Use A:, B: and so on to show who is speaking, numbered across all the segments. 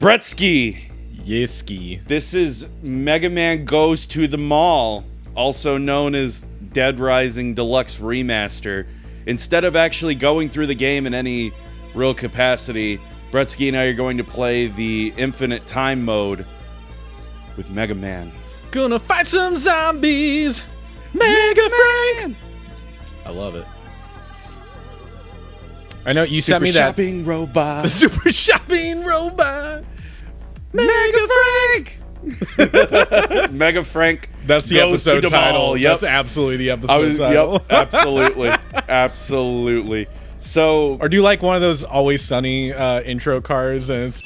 A: Bretsky.
B: Yiski.
A: This is Mega Man Goes to the Mall, also known as Dead Rising Deluxe Remaster. Instead of actually going through the game in any real capacity, Bretsky and I are going to play the Infinite Time mode with Mega Man.
B: Gonna fight some zombies! Mega Frank! I love it. I know you sent me that.
A: Shopping robot.
B: The super shopping robot!
A: Mega Frank! Mega Frank.
B: That's the
A: goes
B: episode
A: to the
B: title.
A: mall. Yep.
B: That's absolutely the episode title.
A: Yep, absolutely. Absolutely. So,
B: Or do you like one of those Always Sunny intro cards and it's...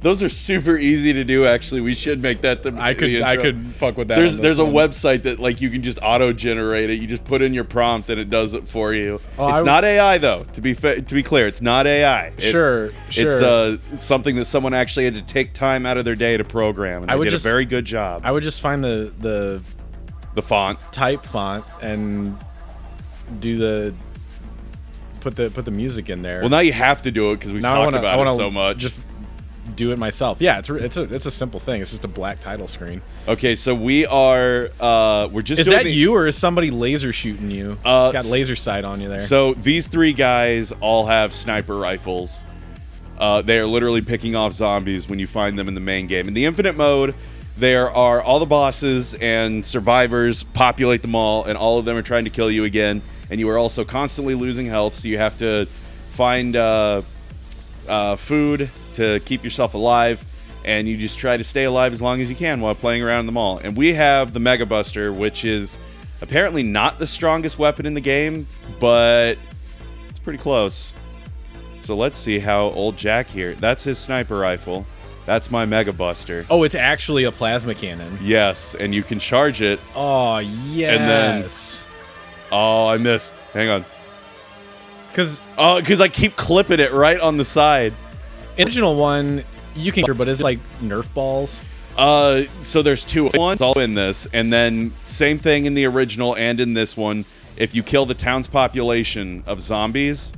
A: those are super easy to do. Actually, we should make that the
B: I could fuck with that.
A: There's a website that like you can just auto generate it. You just put in your prompt and it does it for you. It's not AI though. To be clear, it's not AI.
B: Sure.
A: It's something that someone actually had to take time out of their day to program, and they did a very good job.
B: I would just find the
A: font
B: type font and do put the music in there.
A: Well, now you have to do it because we've talked about it so much.
B: Just do it myself. Yeah, it's a simple thing. It's just a black title screen.
A: Okay, so we're just.
B: Is that you or is somebody laser shooting you? Got laser sight on you there.
A: So these three guys all have sniper rifles. They are literally picking off zombies when you find them in the main game. In the Infinite mode, there are all the bosses and survivors populate the mall, and all of them are trying to kill you again. And you are also constantly losing health, so you have to find food to keep yourself alive, and you just try to stay alive as long as you can while playing around the mall. And we have the Mega Buster, which is apparently not the strongest weapon in the game, but it's pretty close. So let's see how old Jack here. That's his sniper rifle. That's my Mega Buster.
B: Oh, it's actually a plasma cannon.
A: Yes, and you can charge it.
B: Oh, yes.
A: And then, oh, I missed. Hang on.
B: Because
A: I keep clipping it right on the side.
B: Original one, you can, but is it like Nerf balls?
A: So there's two ones all in this, and then same thing in the original and in this one. If you kill the town's population of zombies,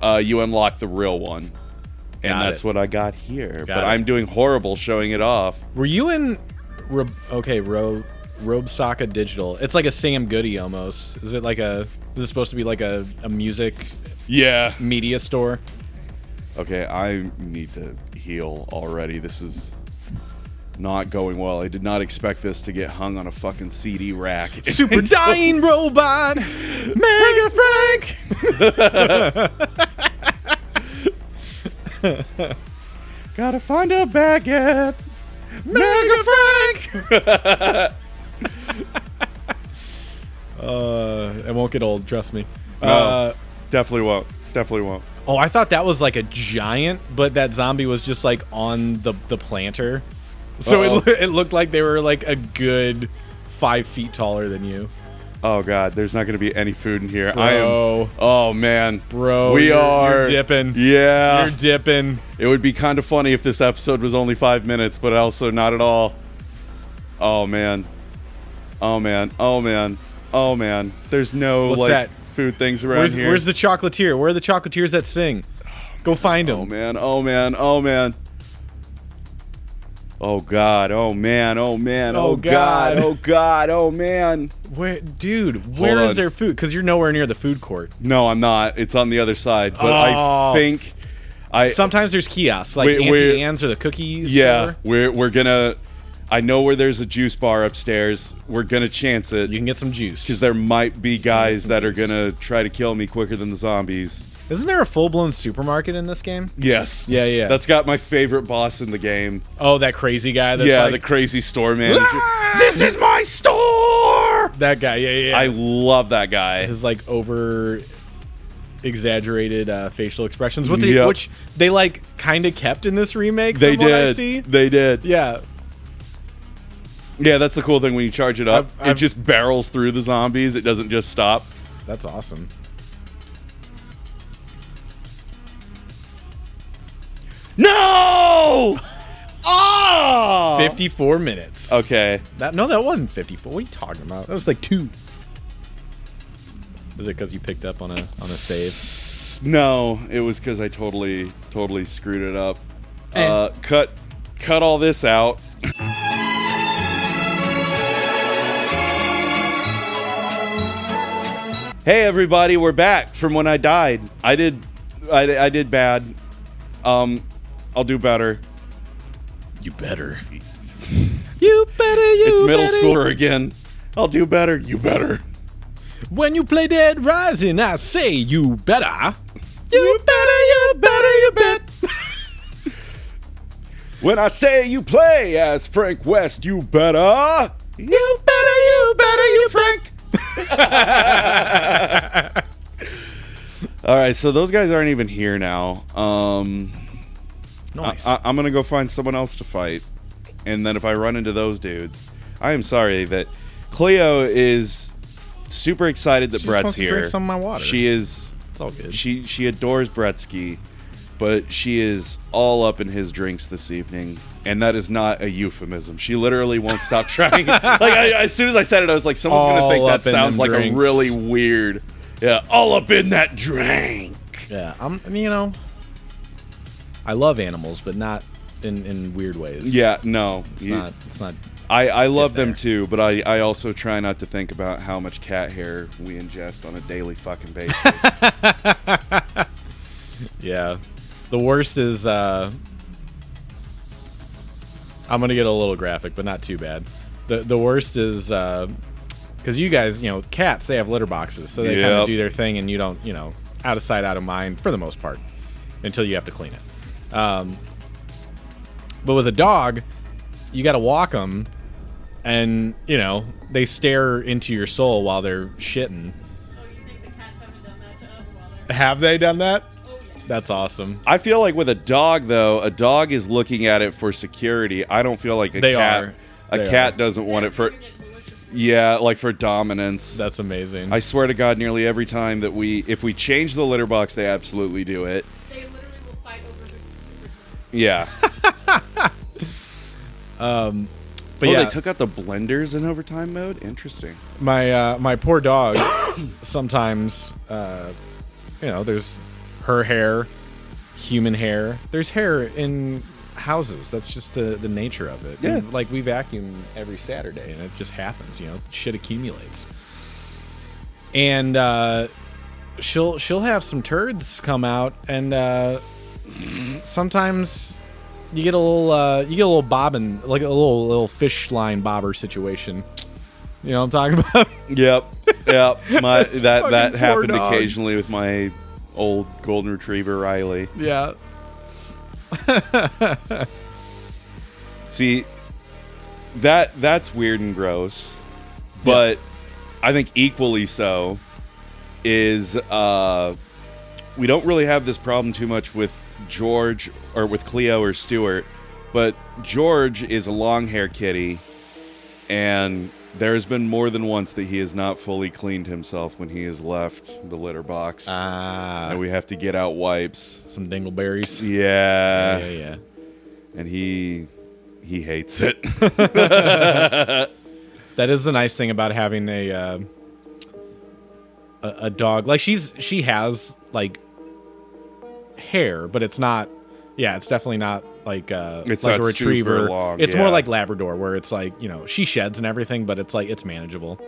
A: you unlock the real one. And that's what I got here. But I'm doing horrible showing it off.
B: Were you in Robsaka Digital? It's like a Sam Goody almost. Is it supposed to be like a music media store?
A: Okay, I need to heal already. This is not going well. I did not expect this to get hung on a fucking CD rack.
B: Super dying robot! Mega Frank!
A: Gotta find a baguette. Mega Frank!
B: It won't get old, trust me.
A: No, definitely won't. Definitely won't.
B: Oh, I thought that was like a giant, but that zombie was just like on the planter. So it looked like they were like a good 5 feet taller than you.
A: Oh god, there's not gonna be any food in here.
B: Bro.
A: Oh man,
B: bro,
A: you're
B: dipping.
A: Yeah,
B: you're dipping.
A: It would be kind of funny if this episode was only 5 minutes, but also not at all. Oh man. Oh man. Oh man. Oh man. There's no food things around here.
B: Where's the chocolatier? Where are the chocolatiers that sing? Go find them.
A: Oh man. Oh man. Oh man. Oh god. Oh man. Oh man. Oh god. Oh god. Oh man.
B: Where is their food? Because you're nowhere near the food court.
A: No, I'm not. It's on the other side. But I think
B: sometimes there's kiosks like Auntie Anne's or the cookies.
A: Yeah, we're gonna. I know where there's a juice bar upstairs. We're gonna chance it.
B: You can get some juice
A: because there might be guys that are gonna try to kill me quicker than the zombies.
B: Isn't there a full-blown supermarket in this game?
A: Yes.
B: Yeah.
A: That's got my favorite boss in the game.
B: Oh, that crazy guy. That's
A: the crazy store manager. This is my store.
B: That guy. Yeah.
A: I love that guy.
B: His like over exaggerated facial expressions, which they like kind of kept in this remake. They
A: did.
B: Yeah.
A: Yeah, that's the cool thing when you charge it up. It just barrels through the zombies. It doesn't just stop.
B: That's awesome.
A: No! Oh!
B: 54 minutes.
A: Okay.
B: That wasn't 54. What are you talking about? That was like 2. Is it because you picked up on a save?
A: No, it was because I totally screwed it up.
B: Eh.
A: Cut all this out. Hey everybody, we're back from when I died. I did bad. I'll do better.
B: You better. You better.
A: It's middle schooler again. I'll do better. You better.
B: When you play Dead Rising, I say you better. You better. You better. You bet.
A: When I say you play as Frank West, you better. You better. You better. You Frank. All right, so those guys aren't even here now.
B: Nice.
A: I'm gonna go find someone else to fight, and then if I run into those dudes, I am sorry that Cleo is super excited that
B: She's
A: Brett's
B: supposed to
A: here.
B: drink some of my water.
A: She is.
B: It's all good.
A: She adores Bretsky, but she is all up in his drinks this evening, and that is not a euphemism. She literally won't stop trying. As soon as I said it, I was like, someone's
B: All
A: gonna think
B: up
A: that
B: in
A: sounds
B: them
A: like
B: drinks.
A: a really weird. Yeah, all up in that drink.
B: Yeah, I love animals, but not in weird ways.
A: Yeah, no,
B: It's not.
A: I love them
B: there.
A: too, but I also try not to think about how much cat hair we ingest on a daily fucking basis.
B: Yeah. The worst is I'm gonna get a little graphic, but not too bad. The worst is because you guys, cats, they have litter boxes, so they kind
A: Yep.
B: of do their thing, and you don't, out of sight, out of mind for the most part, until you have to clean it. But with a dog, you got to walk them, and they stare into your soul while they're shitting.
C: Oh, you think the cats haven't done that to us while they're...
B: Have they done that?
C: Oh, yes.
B: That's awesome.
A: I feel like with a dog, though, a dog is looking at it for security. I don't feel like a
B: They
A: cat.
B: are.
A: A
B: They
A: cat
B: are.
A: doesn't want it for.
C: They're doing it maliciously.
A: Yeah, like for dominance.
B: That's amazing.
A: I swear to God, nearly every time that if we change the litter box, they absolutely do it.
C: They literally will fight over who's
A: Yeah.
B: But
A: Oh,
B: yeah,
A: they took out the blenders in overtime mode? Interesting.
B: my poor dog. Sometimes, there's her hair, human hair. There's hair in houses. That's just the nature of it.
A: Yeah.
B: And, like, we vacuum every Saturday, and it just happens. Shit accumulates. And she'll have some turds come out, and sometimes you get a little bobbin, like a little fish line bobber situation. You know what I'm talking about?
A: Yep. That
B: Fucking poor
A: happened
B: dog.
A: occasionally with my old golden retriever Riley.
B: Yeah.
A: See, that's weird and gross, but I think equally so is we don't really have this problem too much with George or with Cleo or Stuart, but George is a long-haired kitty, and there's been more than once that he has not fully cleaned himself when he has left the litter box. And we have to get out wipes.
B: Some dingleberries.
A: Yeah.
B: Yeah.
A: And he hates it.
B: That is the nice thing about having a dog. Like she has like hair, but it's not. Yeah, it's definitely not like
A: It's
B: like
A: not
B: a retriever.
A: super long,
B: It's
A: yeah.
B: more like Labrador, where it's like she sheds and everything, but it's like it's manageable.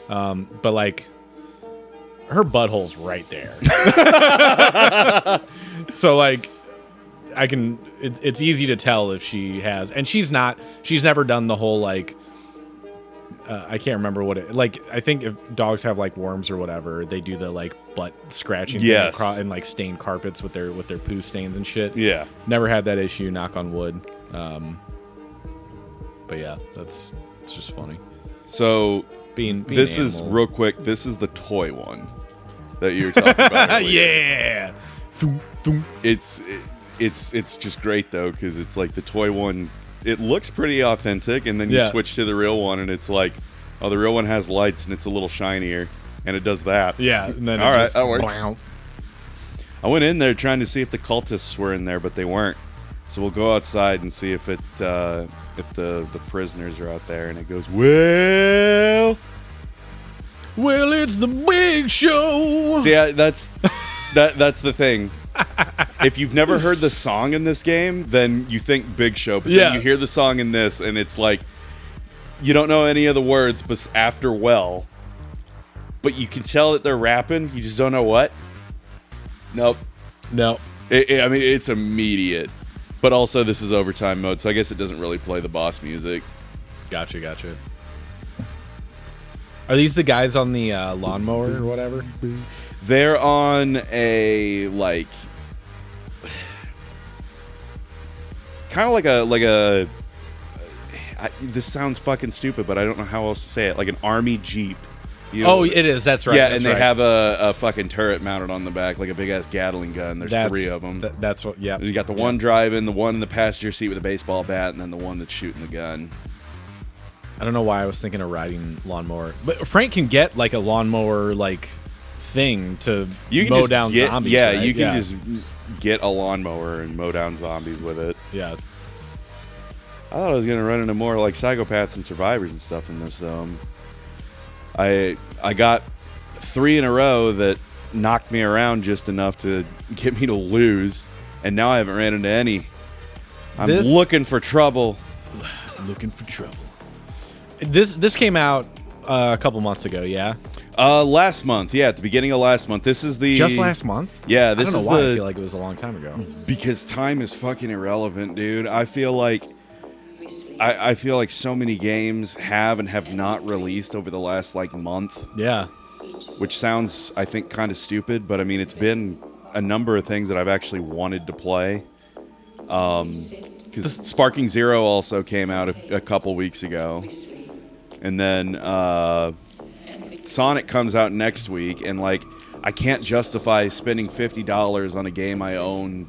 B: But like her butthole's right there, so like I can. It's easy to tell if she has, and she's never done the whole like. I can't remember what it like. I think if dogs have like worms or whatever, they do the like butt scratching thing
A: Yes.
B: and like stain carpets with their poo stains and shit.
A: Yeah.
B: Never had that issue. Knock on wood. But yeah, it's just funny.
A: So
B: Being
A: this
B: an
A: is
B: animal.
A: real quick. This is the toy one that you were talking about. earlier.
B: Yeah. Thum, thum.
A: It's just great though because it's like the toy one. It looks pretty authentic, and then you
B: Yeah.
A: switch to the real one, and it's like, oh, the real one has lights and it's a little shinier, and it does that.
B: Yeah. And then
A: All
B: it
A: right,
B: just,
A: that works.
B: Wow.
A: I went in there trying to see if the cultists were in there, but they weren't. So we'll go outside and see if the prisoners are out there, and it goes, well,
B: Well, it's the big show.
A: See, that's the thing. If you've never heard the song in this game, then you think Big Show. But then you hear the song in this, and it's like you don't know any of the words, but after well. But you can tell that they're rapping. You just don't know what. Nope.
B: No.
A: I mean, it's immediate. But also, this is overtime mode, so I guess it doesn't really play the boss music.
B: Gotcha. Are these the guys on the lawnmower or whatever?
A: They're on a like, kind of like a. This sounds fucking stupid, but I don't know how else to say it. Like an army jeep. You know?
B: Oh, it is. That's right.
A: Yeah,
B: that's
A: and they
B: right.
A: have a fucking turret mounted on the back, like a big ass Gatling gun. There's 3 of them.
B: That's what. Yeah.
A: You got the one driving, the one in the passenger seat with a baseball bat, and then the one that's shooting the gun.
B: I don't know why I was thinking of riding lawnmower, but Frank can get like a lawnmower like thing to mow down zombies.
A: Yeah,
B: right?
A: you can just get a lawnmower and mow down zombies with it.
B: Yeah.
A: I thought I was gonna run into more like psychopaths and survivors and stuff in this. I got 3 in a row that knocked me around just enough to get me to lose, and now I haven't ran into any. I'm looking for trouble.
B: Looking for trouble. This came out a couple months ago, yeah.
A: Last month, yeah, at the beginning of last month. This is the
B: Just last month.
A: Yeah, this
B: I don't
A: is
B: know why
A: the
B: I feel like it was a long time ago.
A: because time is fucking irrelevant, dude. I feel like so many games have and have not released over the last like month.
B: Yeah.
A: Which sounds, I think, kind of stupid, but I mean, it's been a number of things that I've actually wanted to play. Because Sparking Zero also came out a couple weeks ago. And then Sonic comes out next week, and like, I can't justify spending $50 on a game I own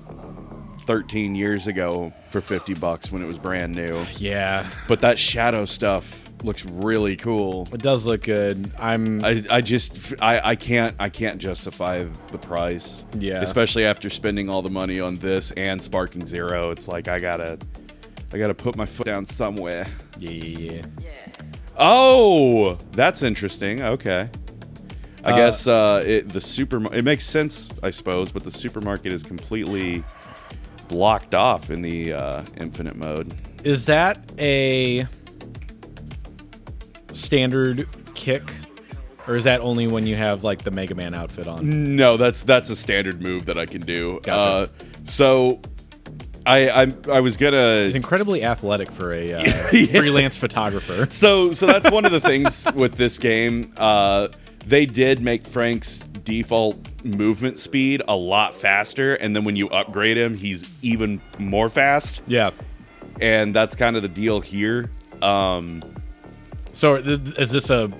A: 13 years ago for $50 when it was brand new.
B: Yeah.
A: But that Shadow stuff looks really cool.
B: It does look good.
A: I can't justify the price.
B: Yeah.
A: Especially after spending all the money on this and Sparking Zero. It's like I gotta put my foot down somewhere.
B: Yeah.
A: Oh, that's interesting. Okay. I guess it makes sense, I suppose, but the supermarket is completely blocked off in the infinite mode.
B: Is that a standard kick, or is that only when you have like the Mega Man outfit on?
A: No, that's a standard move that I can do.
B: Gotcha.
A: So I was gonna.
B: He's incredibly athletic for a freelance photographer.
A: So that's one of the things with this game. They did make Frank's default movement speed a lot faster, and then when you upgrade him, he's even more fast.
B: Yeah.
A: And that's kind of the deal here.
B: So is this a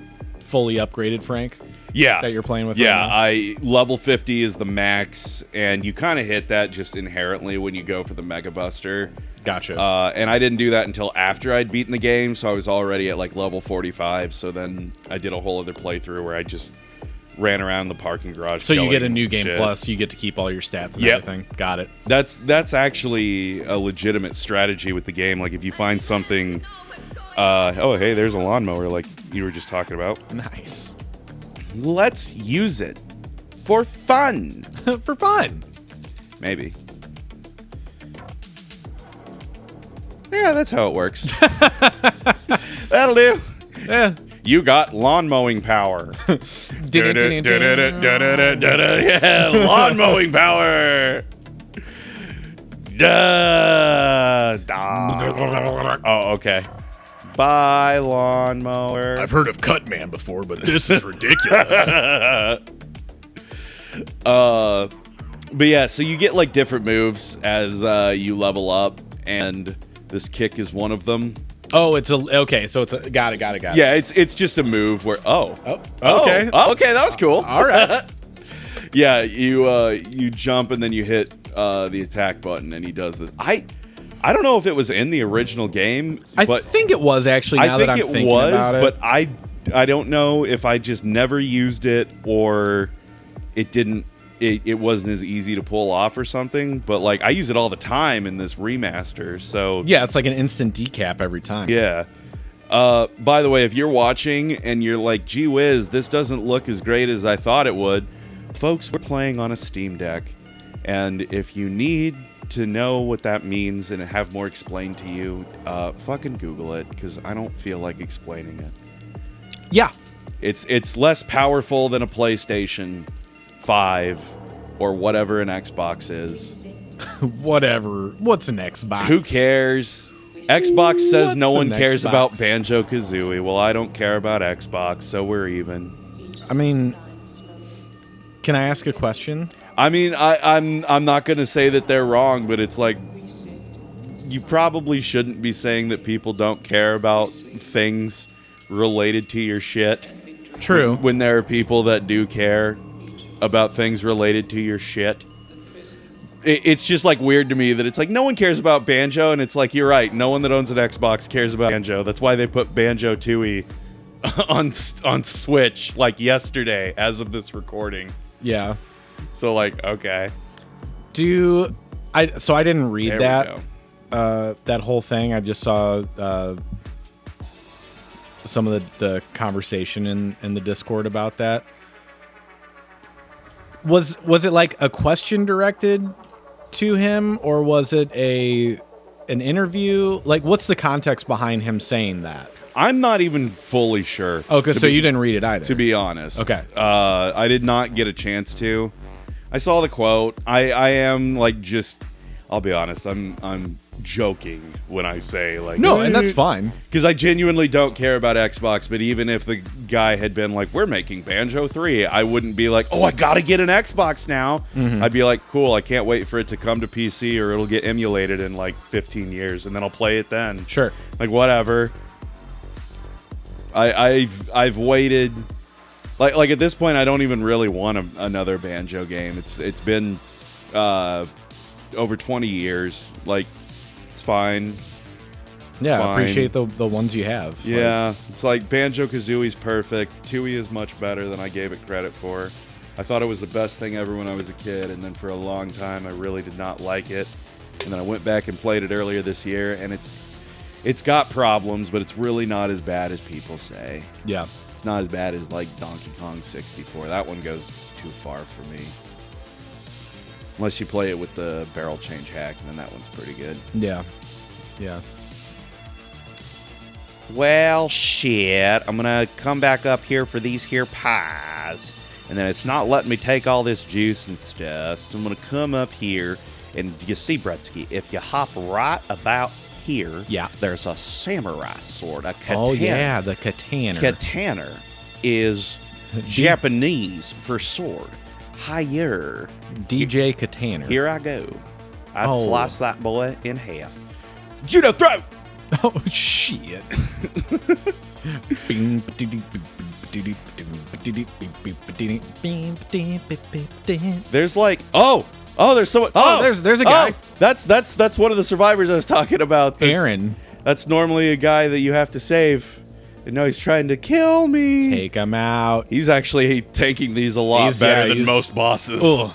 B: fully upgraded Frank?
A: Yeah.
B: That you're playing with?
A: Yeah,
B: right now?
A: level 50 is the max, and you kind of hit that just inherently when you go for the Mega Buster.
B: Gotcha.
A: And I didn't do that until after I'd beaten the game, so I was already at like level 45. So then I did a whole other playthrough where I just ran around the parking garage.
B: So you get a new
A: shit.
B: game plus, you get to keep all your stats and
A: Yep.
B: everything. Got it.
A: That's actually a legitimate strategy with the game. Like if you find something, oh hey, there's a lawnmower like you were just talking about.
B: Nice.
A: Let's use it for fun.
B: For fun.
A: Maybe. Yeah, that's how it works. That'll do.
B: Yeah.
A: You got lawn mowing power. Yeah, lawn mowing power. Oh, okay. Bye, lawnmower.
B: I've heard of Cutman before, but this is ridiculous.
A: But yeah, so you get like different moves as you level up, and this kick is one of them.
B: Oh, it's okay. So it's got it.
A: Yeah, it's just a move where
B: okay.
A: okay, that was cool.
B: All right.
A: Yeah, you jump and then you hit the attack button, and he does this. I don't know if it was in the original game, but
B: I think it was actually. Now that I'm thinking about it,
A: but I don't know if I just never used it or it didn't. It wasn't as easy to pull off or something. But like I use it all the time in this remaster. So
B: yeah, it's like an instant decap every time.
A: yeah. By the way, if you're watching and you're like, gee whiz, this doesn't look as great as I thought it would, folks, we're playing on a Steam Deck. And if you need to know what that means and have more explained to you, fucking Google it, because I don't feel like explaining it.
B: Yeah.
A: It's less powerful than a PlayStation 5 or whatever an Xbox is.
B: Whatever. What's an Xbox?
A: Who cares? Xbox says no
B: What's
A: one
B: an
A: cares
B: Xbox?
A: about Banjo-Kazooie. Well, I don't care about Xbox, so we're even.
B: I mean, can I ask a question?
A: I mean, I'm not going to say that they're wrong, but it's like you probably shouldn't be saying that people don't care about things related to your shit.
B: True.
A: When there are people that do care about things related to your shit. It's just like weird to me that it's like no one cares about Banjo, and it's like you're right, no one that owns an Xbox cares about Banjo. That's why they put Banjo-Tooie on Switch like yesterday as of this recording.
B: Yeah.
A: So like, okay.
B: So I didn't read
A: There we
B: that whole thing. I just saw some of the conversation in the Discord about that. Was it like a question directed to him, or was it an interview? Like, what's the context behind him saying that?
A: I'm not even fully sure.
B: Okay, so you didn't read it either.
A: To be honest.
B: Okay.
A: I did not get a chance to. I saw the quote. I am like just, I'll be honest, I'm joking when I say like
B: No, and that's fine.
A: because I genuinely don't care about Xbox. But even if the guy had been like, we're making Banjo 3, I wouldn't be like, oh, I gotta get an Xbox now. I'd be like, cool, I can't wait for it to come to PC, or it'll get emulated in like 15 years, and then I'll play it then.
B: Sure.
A: Like, whatever. I've waited. Like at this point, I don't even really want another Banjo game. It's been over 20 years. Like, it's fine.
B: Yeah,
A: fine.
B: appreciate the ones you have.
A: Yeah, it's like Banjo-Kazooie's perfect. Tooie is much better than I gave it credit for. I thought it was the best thing ever when I was a kid, and then for a long time I really did not like it. And then I went back and played it earlier this year, and it's got problems, but it's really not as bad as people say.
B: Yeah.
A: It's not as bad as like Donkey Kong 64. That one goes too far for me. Unless you play it with the barrel change hack, and then that one's pretty good.
B: Yeah. Yeah.
A: Well, shit. I'm going to come back up here for these here pies. And then it's not letting me take all this juice and stuff. So I'm going to come up here. And you see, Bretsky, if you hop right about here,
B: Yeah.
A: there's a samurai sword, a katana.
B: Oh, yeah, the katana.
A: Katana is Japanese for sword. Higher.
B: DJ Katana.
A: Here I go. I
B: Oh.
A: slice that boy in half. Judo throw!
B: Oh, shit.
A: There's like, there's someone.
B: There's a guy.
A: That's one of the survivors I was talking about.
B: Aaron.
A: That's normally a guy that you have to save. And now he's trying to kill me.
B: Take him out.
A: He's actually taking these a lot better than most bosses.
B: Ugh.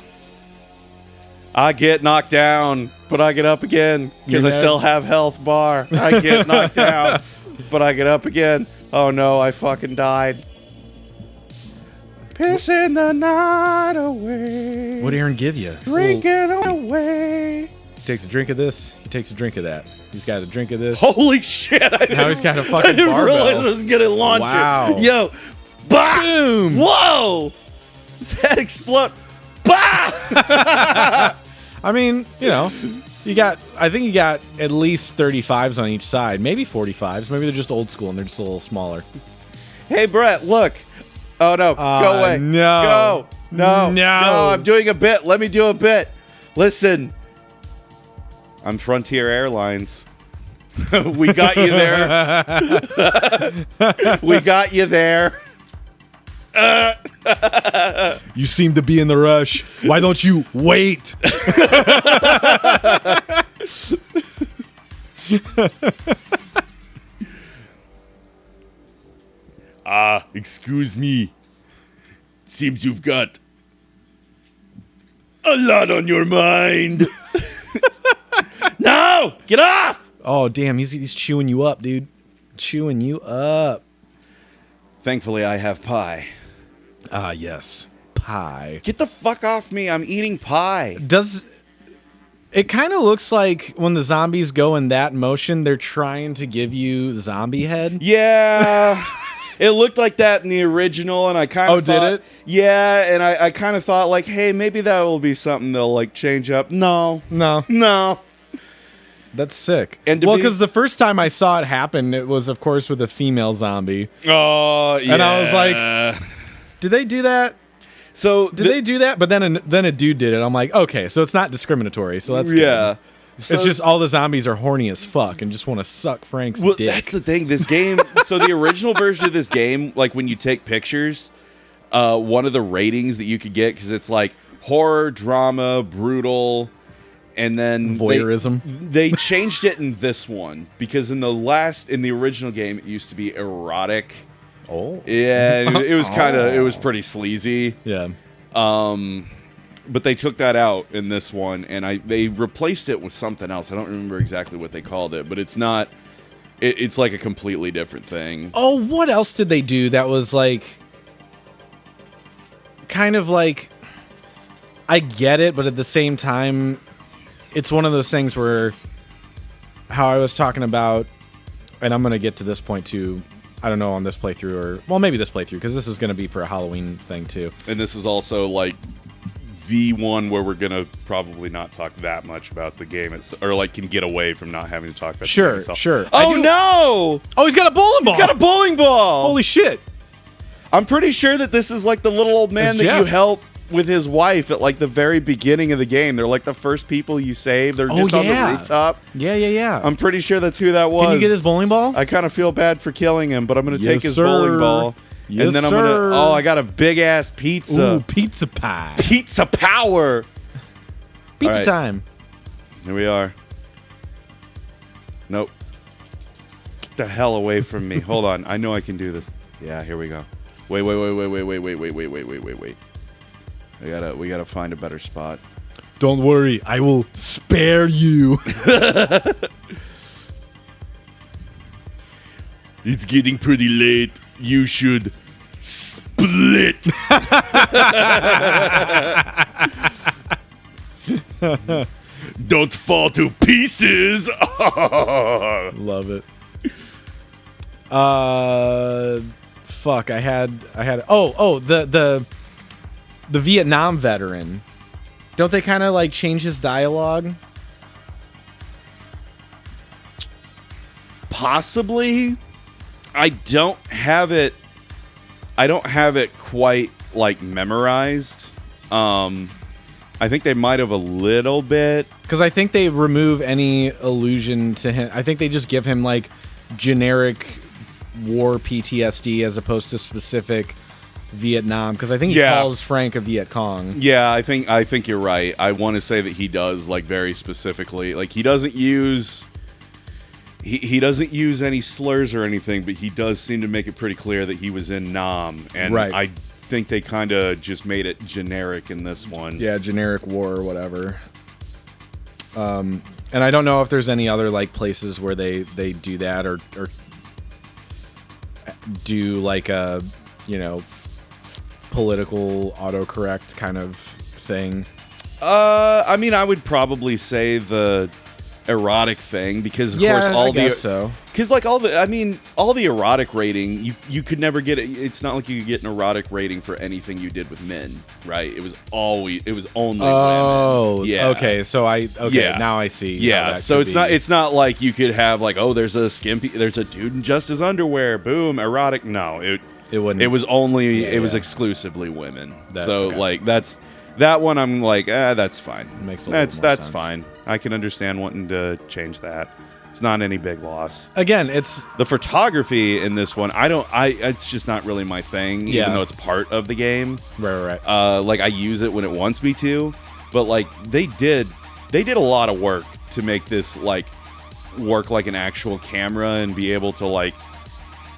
A: I get knocked down, but I get up again because I still have health bar. I get knocked down, but I get up again. Oh no, I fucking died. Pissing the night away.
B: What'd Aaron give you?
A: Drinking away.
B: He takes a drink of this. He takes a drink of that. He's got a drink of this.
A: Holy shit.
B: Now he's got a
A: I
B: fucking
A: didn't
B: barbell.
A: realize I was going to launch
B: Wow.
A: it. Yo. Bah!
B: Boom.
A: Whoa. His head explode. Bah!
B: I mean, you know, I think you got at least 35s on each side. Maybe 45s. Maybe they're just old school and they're just a little smaller.
A: Hey, Brett, look. Oh, no. Go away.
B: No.
A: Go. No.
B: No.
A: I'm doing a bit. Let me do a bit. Listen. I'm Frontier Airlines. We got you there. We got you there.
B: You seem to be in the rush. Why don't you wait?
A: Excuse me. Seems you've got a lot on your mind. No! Get off!
B: Oh, damn. He's chewing you up, dude. chewing you up.
A: Thankfully, I have pie.
B: Ah, yes. Pie.
A: Get the fuck off me. I'm eating pie.
B: Does it kind of looks like when the zombies go in that motion, they're trying to give you zombie head?
A: Yeah. It looked like that in the original, and I kind of
B: did it?
A: Yeah, and I kind of thought, like, hey, maybe that will be something they'll, like, change up. No.
B: No. That's sick.
A: And to
B: well,
A: be-
B: because the first time I saw it happen, it was, of course, with a female zombie.
A: Oh, yeah.
B: And I was like, did they do that?
A: So
B: Did they do that? But then a dude did it. I'm like, okay, so it's not discriminatory. So that's good.
A: Yeah. So,
B: It's just all the zombies are horny as fuck and just want to suck Frank's
A: well,
B: dick.
A: that's the thing. This game. So the original version of this game, like when you take pictures, one of the ratings that you could get, because it's like horror, drama, brutal, and then
B: Voyeurism.
A: They changed it in this one because in the original game, it used to be erotic.
B: Oh.
A: Yeah, it was it was pretty sleazy.
B: Yeah.
A: But they took that out in this one, and they replaced it with something else. I don't remember exactly what they called it, but it's not. It's like a completely different thing.
B: Oh, what else did they do that was like, kind of like, I get it, but at the same time, it's one of those things where, how I was talking about, and I'm going to get to this point too, I don't know on this playthrough, or, well, maybe this playthrough, because this is going to be for a Halloween thing too.
A: And this is also like the one where we're gonna probably not talk that much about the game, or like can get away from not having to talk about.
B: Sure,
A: the game itself.
B: sure.
A: Oh no!
B: Oh, he's got a bowling ball!
A: He's got a bowling ball!
B: Holy shit!
A: I'm pretty sure that this is like the little old man
B: It's
A: that you
B: Jeff.
A: help with his wife at like the very beginning of the game. They're like the first people you save. They're just on the rooftop.
B: Yeah.
A: I'm pretty sure that's who that was.
B: Can you get his bowling ball?
A: I kind of feel bad for killing him, but I'm gonna
B: Yes,
A: take his
B: sir.
A: bowling ball.
B: Yes,
A: and then I'm
B: sir.
A: gonna. Oh, I got a big ass pizza.
B: Ooh, pizza pie.
A: Pizza power.
B: Pizza
A: All right.
B: time.
A: Here we are. Nope. Get the hell away from me. Hold on. I know I can do this. Yeah, here we go. Wait. We gotta find a better spot.
B: Don't worry, I will spare you.
A: It's getting pretty late. You should split. Don't fall to pieces.
B: Love it. Fuck. I had. Oh, the Vietnam veteran. Don't they kind of like change his dialogue?
A: Possibly. I don't have it quite like memorized. I think they might have a little bit.
B: Because I think they remove any allusion to him. I think they just give him like generic war PTSD as opposed to specific Vietnam. Because I think he calls Frank a Viet Cong.
A: Yeah, I think you're right. I want to say that he does, like, very specifically. Like, he doesn't use any slurs or anything, but he does seem to make it pretty clear that he was in Nam. And
B: Right.
A: I think they kind of just made it generic in this one.
B: Yeah, generic war or whatever. And I don't know if there's any other like places where they do that or do like a, you know, political autocorrect kind of thing.
A: I mean, I would probably say the erotic thing because of course because like all the erotic rating you could never get it. It's not like you could get an erotic rating for anything you did with men, right? It was only women. Yeah.
B: Okay, so now I see.
A: Yeah, so it's not like you could have like, oh, there's a dude in just his underwear, boom, erotic. No,
B: it wouldn't.
A: It was only
B: it
A: was exclusively women.
B: Okay.
A: Like that one I'm like, that's fine.
B: Makes a little more
A: that's
B: sense.
A: Fine. I can understand wanting to change that. It's not any big loss.
B: Again, it's
A: the photography in this one. It's just not really my thing, even though it's part of the game.
B: Right.
A: Like I use it when it wants me to, but like they did a lot of work to make this like work like an actual camera and be able to like,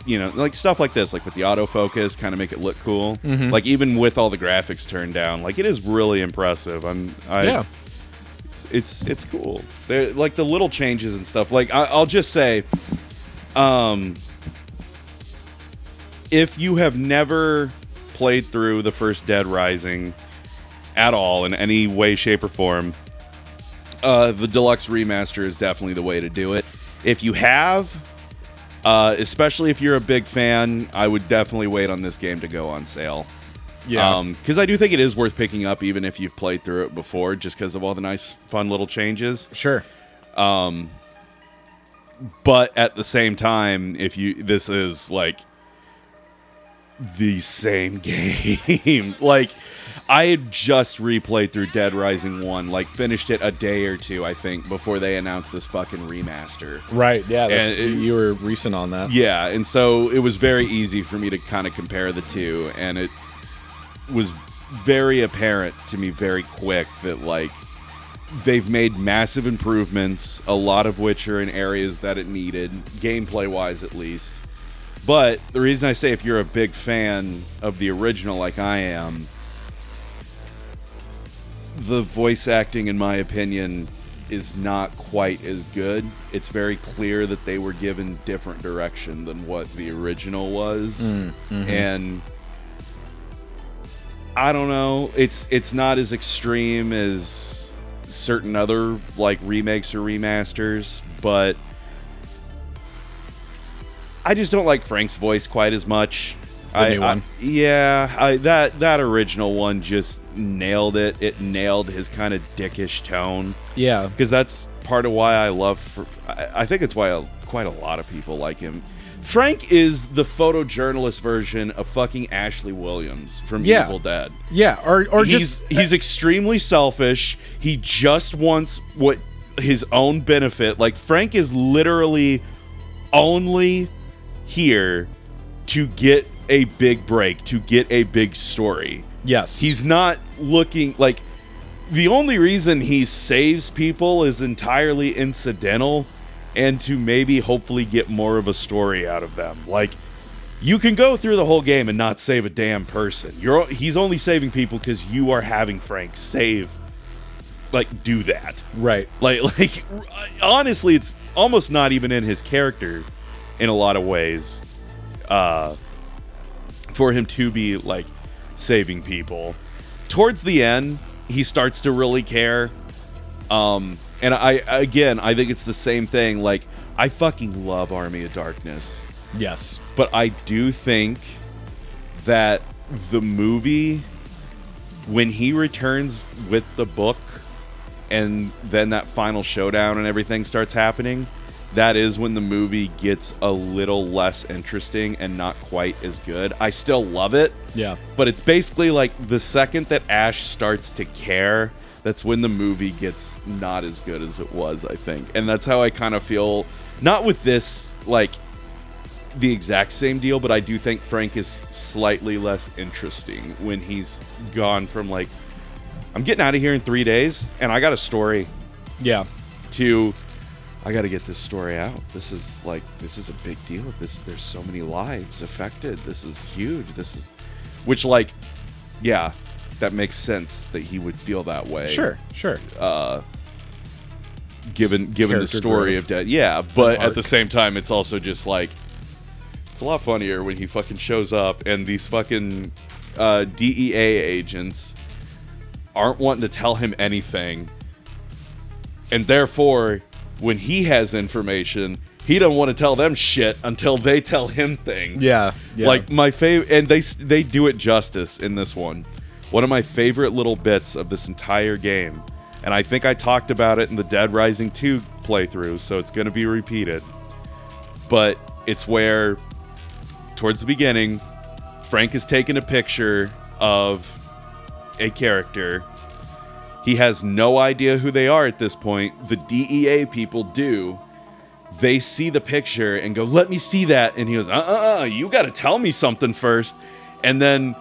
A: you know, like stuff like this, like with the autofocus, kind of make it look cool.
B: Mm-hmm.
A: Like even with all the graphics turned down, like it is really impressive. It's cool. They're, like the little changes and stuff. Like I'll just say, If you have never played through the first Dead Rising at all in any way, shape, or form, the Deluxe Remaster is definitely the way to do it. If you have, especially if you're a big fan, I would definitely wait on this game to go on sale.
B: Yeah.
A: Because I do think it is worth picking up even if you've played through it before, just because of all the nice, fun little changes.
B: Sure.
A: But at the same time, this is like the same game. Like, I had just replayed through Dead Rising 1, like finished it a day or two, I think, before they announced this fucking remaster.
B: Right, yeah.
A: And
B: you were recent on that.
A: Yeah, and so it was very easy for me to kind of compare the two, and it was very apparent to me very quick that, like, they've made massive improvements, a lot of which are in areas that it needed, gameplay-wise at least. But the reason I say if you're a big fan of the original like I am, the voice acting, in my opinion, is not quite as good. It's very clear that they were given different direction than what the original was. Mm-hmm. And I don't know, it's not as extreme as certain other like remakes or remasters, but I just don't like Frank's voice quite as much.
B: The new one.
A: That original one just nailed it. It nailed his kind of dickish tone.
B: Yeah.
A: Because that's part of why I love... I think it's why quite a lot of people like him. Frank is the photojournalist version of fucking Ashley Williams from Evil Dead.
B: Yeah, or
A: he's extremely selfish. He just wants what his own benefit. Like, Frank is literally only here to get a big break, to get a big story.
B: Yes.
A: He's not looking like... The only reason he saves people is entirely incidental and to maybe hopefully get more of a story out of them. Like, you can go through the whole game and not save a damn person. He's only saving people because you are having Frank do that.
B: Right.
A: Like honestly, it's almost not even in his character in a lot of ways for him to be, like, saving people. Towards the end, he starts to really care. And I think it's the same thing. Like, I fucking love Army of Darkness.
B: Yes.
A: But I do think that the movie, when he returns with the book and then that final showdown and everything starts happening, that is when the movie gets a little less interesting and not quite as good. I still love it.
B: Yeah.
A: But it's basically like the second that Ash starts to care, that's when the movie gets not as good as it was, I think. And that's how I kind of feel, not with this, like, the exact same deal, but I do think Frank is slightly less interesting when he's gone from, like, I'm getting out of here in 3 days, and I got a story.
B: Yeah.
A: To, I got to get this story out. This is a big deal. There's so many lives affected. This is huge. Which, like, yeah, that makes sense that he would feel that way.
B: Sure.
A: Given the story of Dead. Yeah, but at the same time, it's also just like, it's a lot funnier when he fucking shows up and these fucking DEA agents aren't wanting to tell him anything. And therefore, when he has information, he don't want to tell them shit until they tell him things.
B: Yeah.
A: Like, my favorite, and they do it justice in this one. One of my favorite little bits of this entire game, and I think I talked about it in the Dead Rising 2 playthrough, so it's going to be repeated. But it's where, towards the beginning, Frank is taking a picture of a character. He has no idea who they are at this point. The DEA people do. They see the picture and go, let me see that. And he goes, you got to tell me something first. And then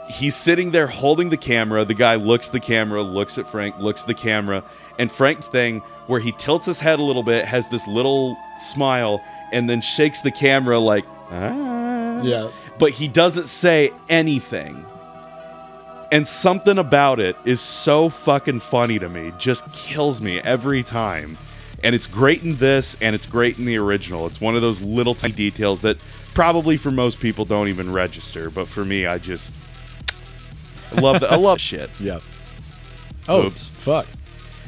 A: he's sitting there holding the camera. The guy looks at the camera, looks at Frank, looks at the camera. And Frank's thing, where he tilts his head a little bit, has this little smile, and then shakes the camera like, ah.
B: Yeah.
A: But he doesn't say anything. And something about it is so fucking funny to me. Just kills me every time. And it's great in this, and it's great in the original. It's one of those little tiny details that probably for most people don't even register, but for me, I love that. I love shit.
B: Yeah. Oh,
A: Oops.
B: fuck.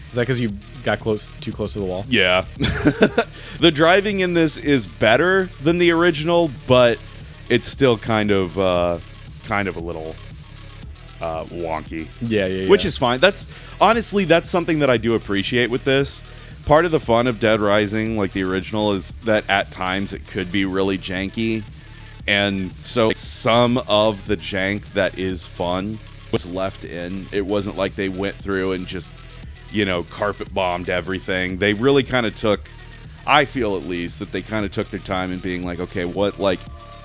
B: Is that because you got too close to the wall?
A: Yeah. The driving in this is better than the original, but it's still kind of a little wonky.
B: Yeah.
A: Which is fine. That's something that I do appreciate with this. Part of the fun of Dead Rising, like the original, is that at times it could be really janky. And so some of the jank that is fun was left in. It wasn't like they went through and just, carpet bombed everything. They really kind of took, I feel at least, that they kind of took their time in being like, okay, what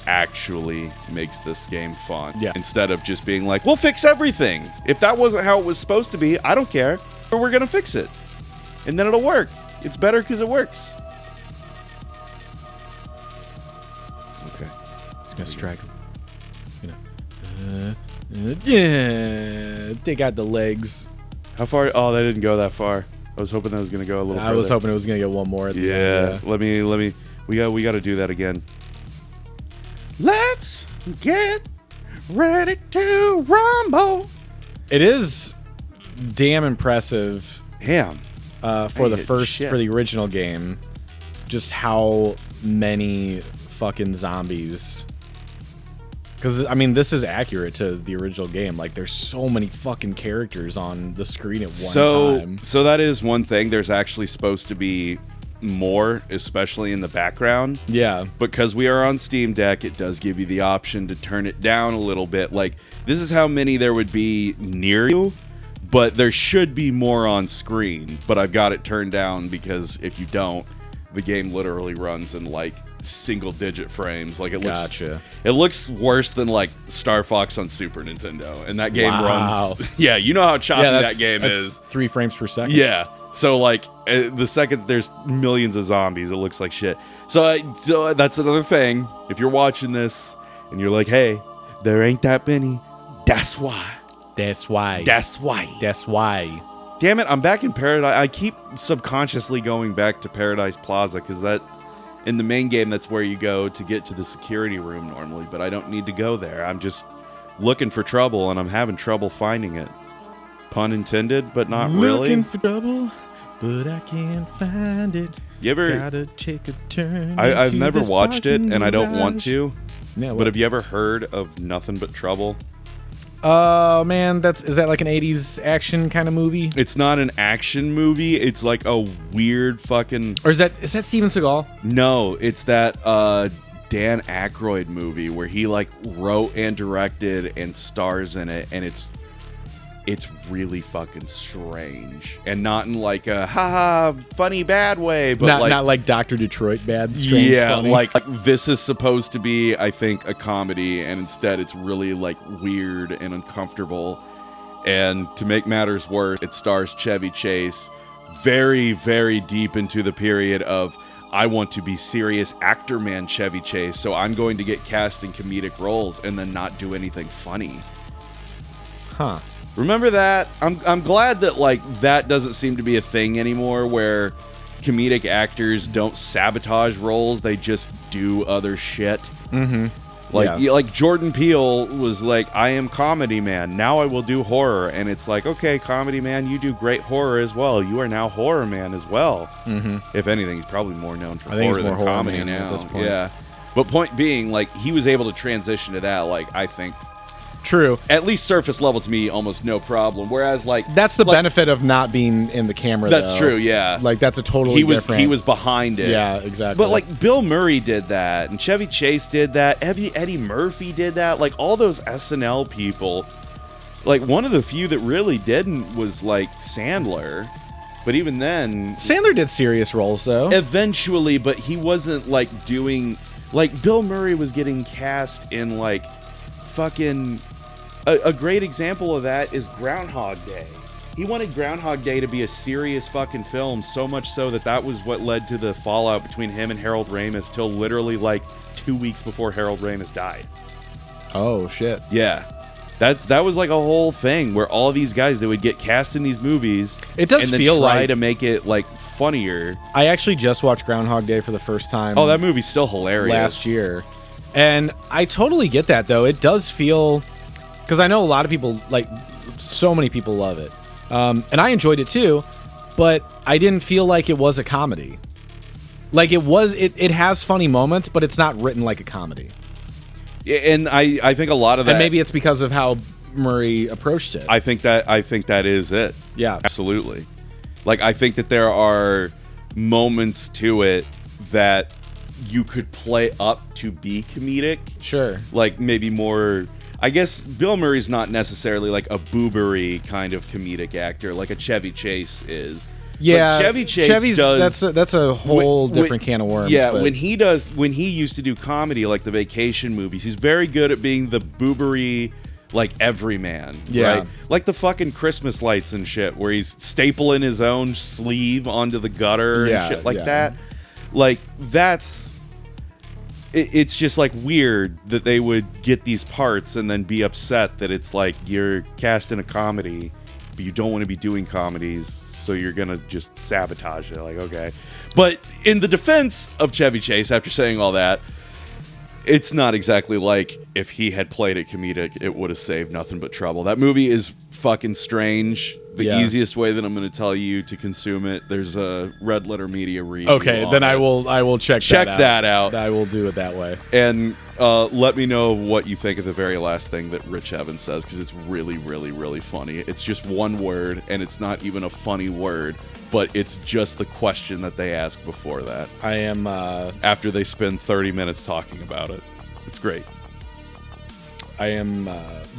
A: actually makes this game fun?
B: Yeah.
A: Instead of just being like, we'll fix everything. If that wasn't how it was supposed to be, I don't care. But we're going to fix it. And then it'll work. It's better because it works. Okay.
B: Just gonna strike him. Yeah. Take out the legs.
A: How far? Oh, that didn't go that far. I was hoping that was going to go a little further.
B: I was hoping it was gonna get one more at the
A: Yeah.
B: end.
A: Let me. We got to do that again. Let's get ready to rumble.
B: It is damn impressive.
A: Damn.
B: For the
A: Shit.
B: for the original game, just how many fucking zombies. Because I mean, this is accurate to the original game. Like, there's so many fucking characters on the screen at one time.
A: So that is one thing. There's actually supposed to be more, especially in the background.
B: Yeah,
A: Because we are on Steam Deck, it does give you the option to turn it down a little bit. Like, this is how many there would be near you. But there should be more on screen, but I've got it turned down because if you don't, the game literally runs in like single-digit frames. Like it looks worse than like Star Fox on Super Nintendo, and that game runs. Yeah, you know how choppy that game is.
B: 3 frames per second.
A: Yeah, so like the second there's millions of zombies, it looks like shit. So that's another thing. If you're watching this and you're like, hey, there ain't that many, that's why.
B: That's why.
A: Damn it, I'm back in Paradise. I keep subconsciously going back to Paradise Plaza because that, in the main game, that's where you go to get to the security room normally, but I don't need to go there. I'm just looking for trouble, and I'm having trouble finding it. Pun intended, but not really.
B: Looking for trouble, but I can't find it.
A: You ever...
B: Gotta take a turn.
A: I've
B: into
A: never
B: this
A: watched it,
B: parking
A: and I don't want
B: garage.
A: to,
B: Yeah,
A: but have you ever heard of Nothing But Trouble?
B: Oh man, is that like an 80s action kind of movie?
A: It's not an action movie. It's like a weird fucking...
B: Or is that Steven Seagal?
A: No, it's that Dan Aykroyd movie where he like wrote and directed and stars in it, and it's really fucking strange, and not in like a haha funny bad way, but
B: not like Dr. Detroit bad. Strange,
A: yeah,
B: funny.
A: like this is supposed to be, I think, a comedy, and instead it's really like weird and uncomfortable. And to make matters worse, it stars Chevy Chase, very, very deep into the period of I want to be serious actor man Chevy Chase, so I'm going to get cast in comedic roles and then not do anything funny.
B: Huh.
A: Remember that? I'm glad that like that doesn't seem to be a thing anymore, where comedic actors don't sabotage roles, they just do other shit.
B: Mm-hmm.
A: Like Jordan Peele was like, I am comedy man, now I will do horror, and it's like, okay, comedy man, you do great horror as well, you are now horror man as well.
B: Mm-hmm.
A: If anything, he's probably more known for
B: I think
A: horror
B: he's more
A: than
B: horror
A: comedy
B: man
A: now.
B: at this point.
A: Yeah, but point being, like, he was able to transition to that, like, I think
B: True.
A: at least surface level to me, almost no problem. Whereas, like,
B: That's the
A: like,
B: benefit of not being in the camera.
A: That's
B: though.
A: true. Yeah,
B: Like that's a totally
A: he was
B: different.
A: he was behind it.
B: Yeah, exactly.
A: But like Bill Murray did that, and Chevy Chase did that. Eddie Murphy did that. Like all those SNL people. Like one of the few that really didn't was like Sandler. But even then,
B: Sandler did serious roles though.
A: eventually, but he wasn't like doing like Bill Murray was getting cast in like fucking a great example of that is Groundhog Day. He wanted Groundhog Day to be a serious fucking film, so much so that was what led to the fallout between him and Harold Ramis till literally like 2 weeks before Harold Ramis died.
B: Oh shit.
A: Yeah. That was like a whole thing where all these guys, they would get cast in these movies.
B: It does
A: and then
B: feel
A: try
B: like-
A: to make it like funnier.
B: I actually just watched Groundhog Day for the first time.
A: Oh, that movie's still hilarious.
B: Last year, and I totally get that though. It does feel, because I know a lot of people, like so many people, love it, and I enjoyed it too. But I didn't feel like it was a comedy. Like it was, it has funny moments, but it's not written like a comedy.
A: Yeah, and I think a lot of that.
B: And maybe it's because of how Murray approached it.
A: I think that is it.
B: Yeah.
A: Absolutely. Like, I think that there are moments to it that you could play up to be comedic.
B: Sure.
A: Like, maybe more... I guess Bill Murray's not necessarily like a boobery kind of comedic actor like a Chevy Chase is.
B: Yeah,
A: but Chevy
B: Chevy's,
A: does...
B: that's a whole different can of worms.
A: Yeah,
B: but
A: when he used to do comedy like the vacation movies, he's very good at being the boobery, like everyman.
B: Yeah.
A: Right? Like the fucking Christmas lights and shit, where he's stapling his own sleeve onto the gutter and shit like that. Like, that's... It's just like weird that they would get these parts and then be upset that it's like you're cast in a comedy, but you don't want to be doing comedies, so you're gonna just sabotage it. Like, okay. But in the defense of Chevy Chase, after saying all that, it's not exactly like if he had played it comedic, it would have saved nothing but trouble. That movie is fucking strange. The easiest way that I'm going to tell you to consume it, there's a Red Letter Media review.
B: Okay, then I will check
A: that out.
B: I will do it that way.
A: And let me know what you think of the very last thing that Rich Evans says, because it's really, really, really funny. It's just one word, and it's not even a funny word, but it's just the question that they ask before that.
B: I am...
A: after they spend 30 minutes talking about it. It's great.
B: I am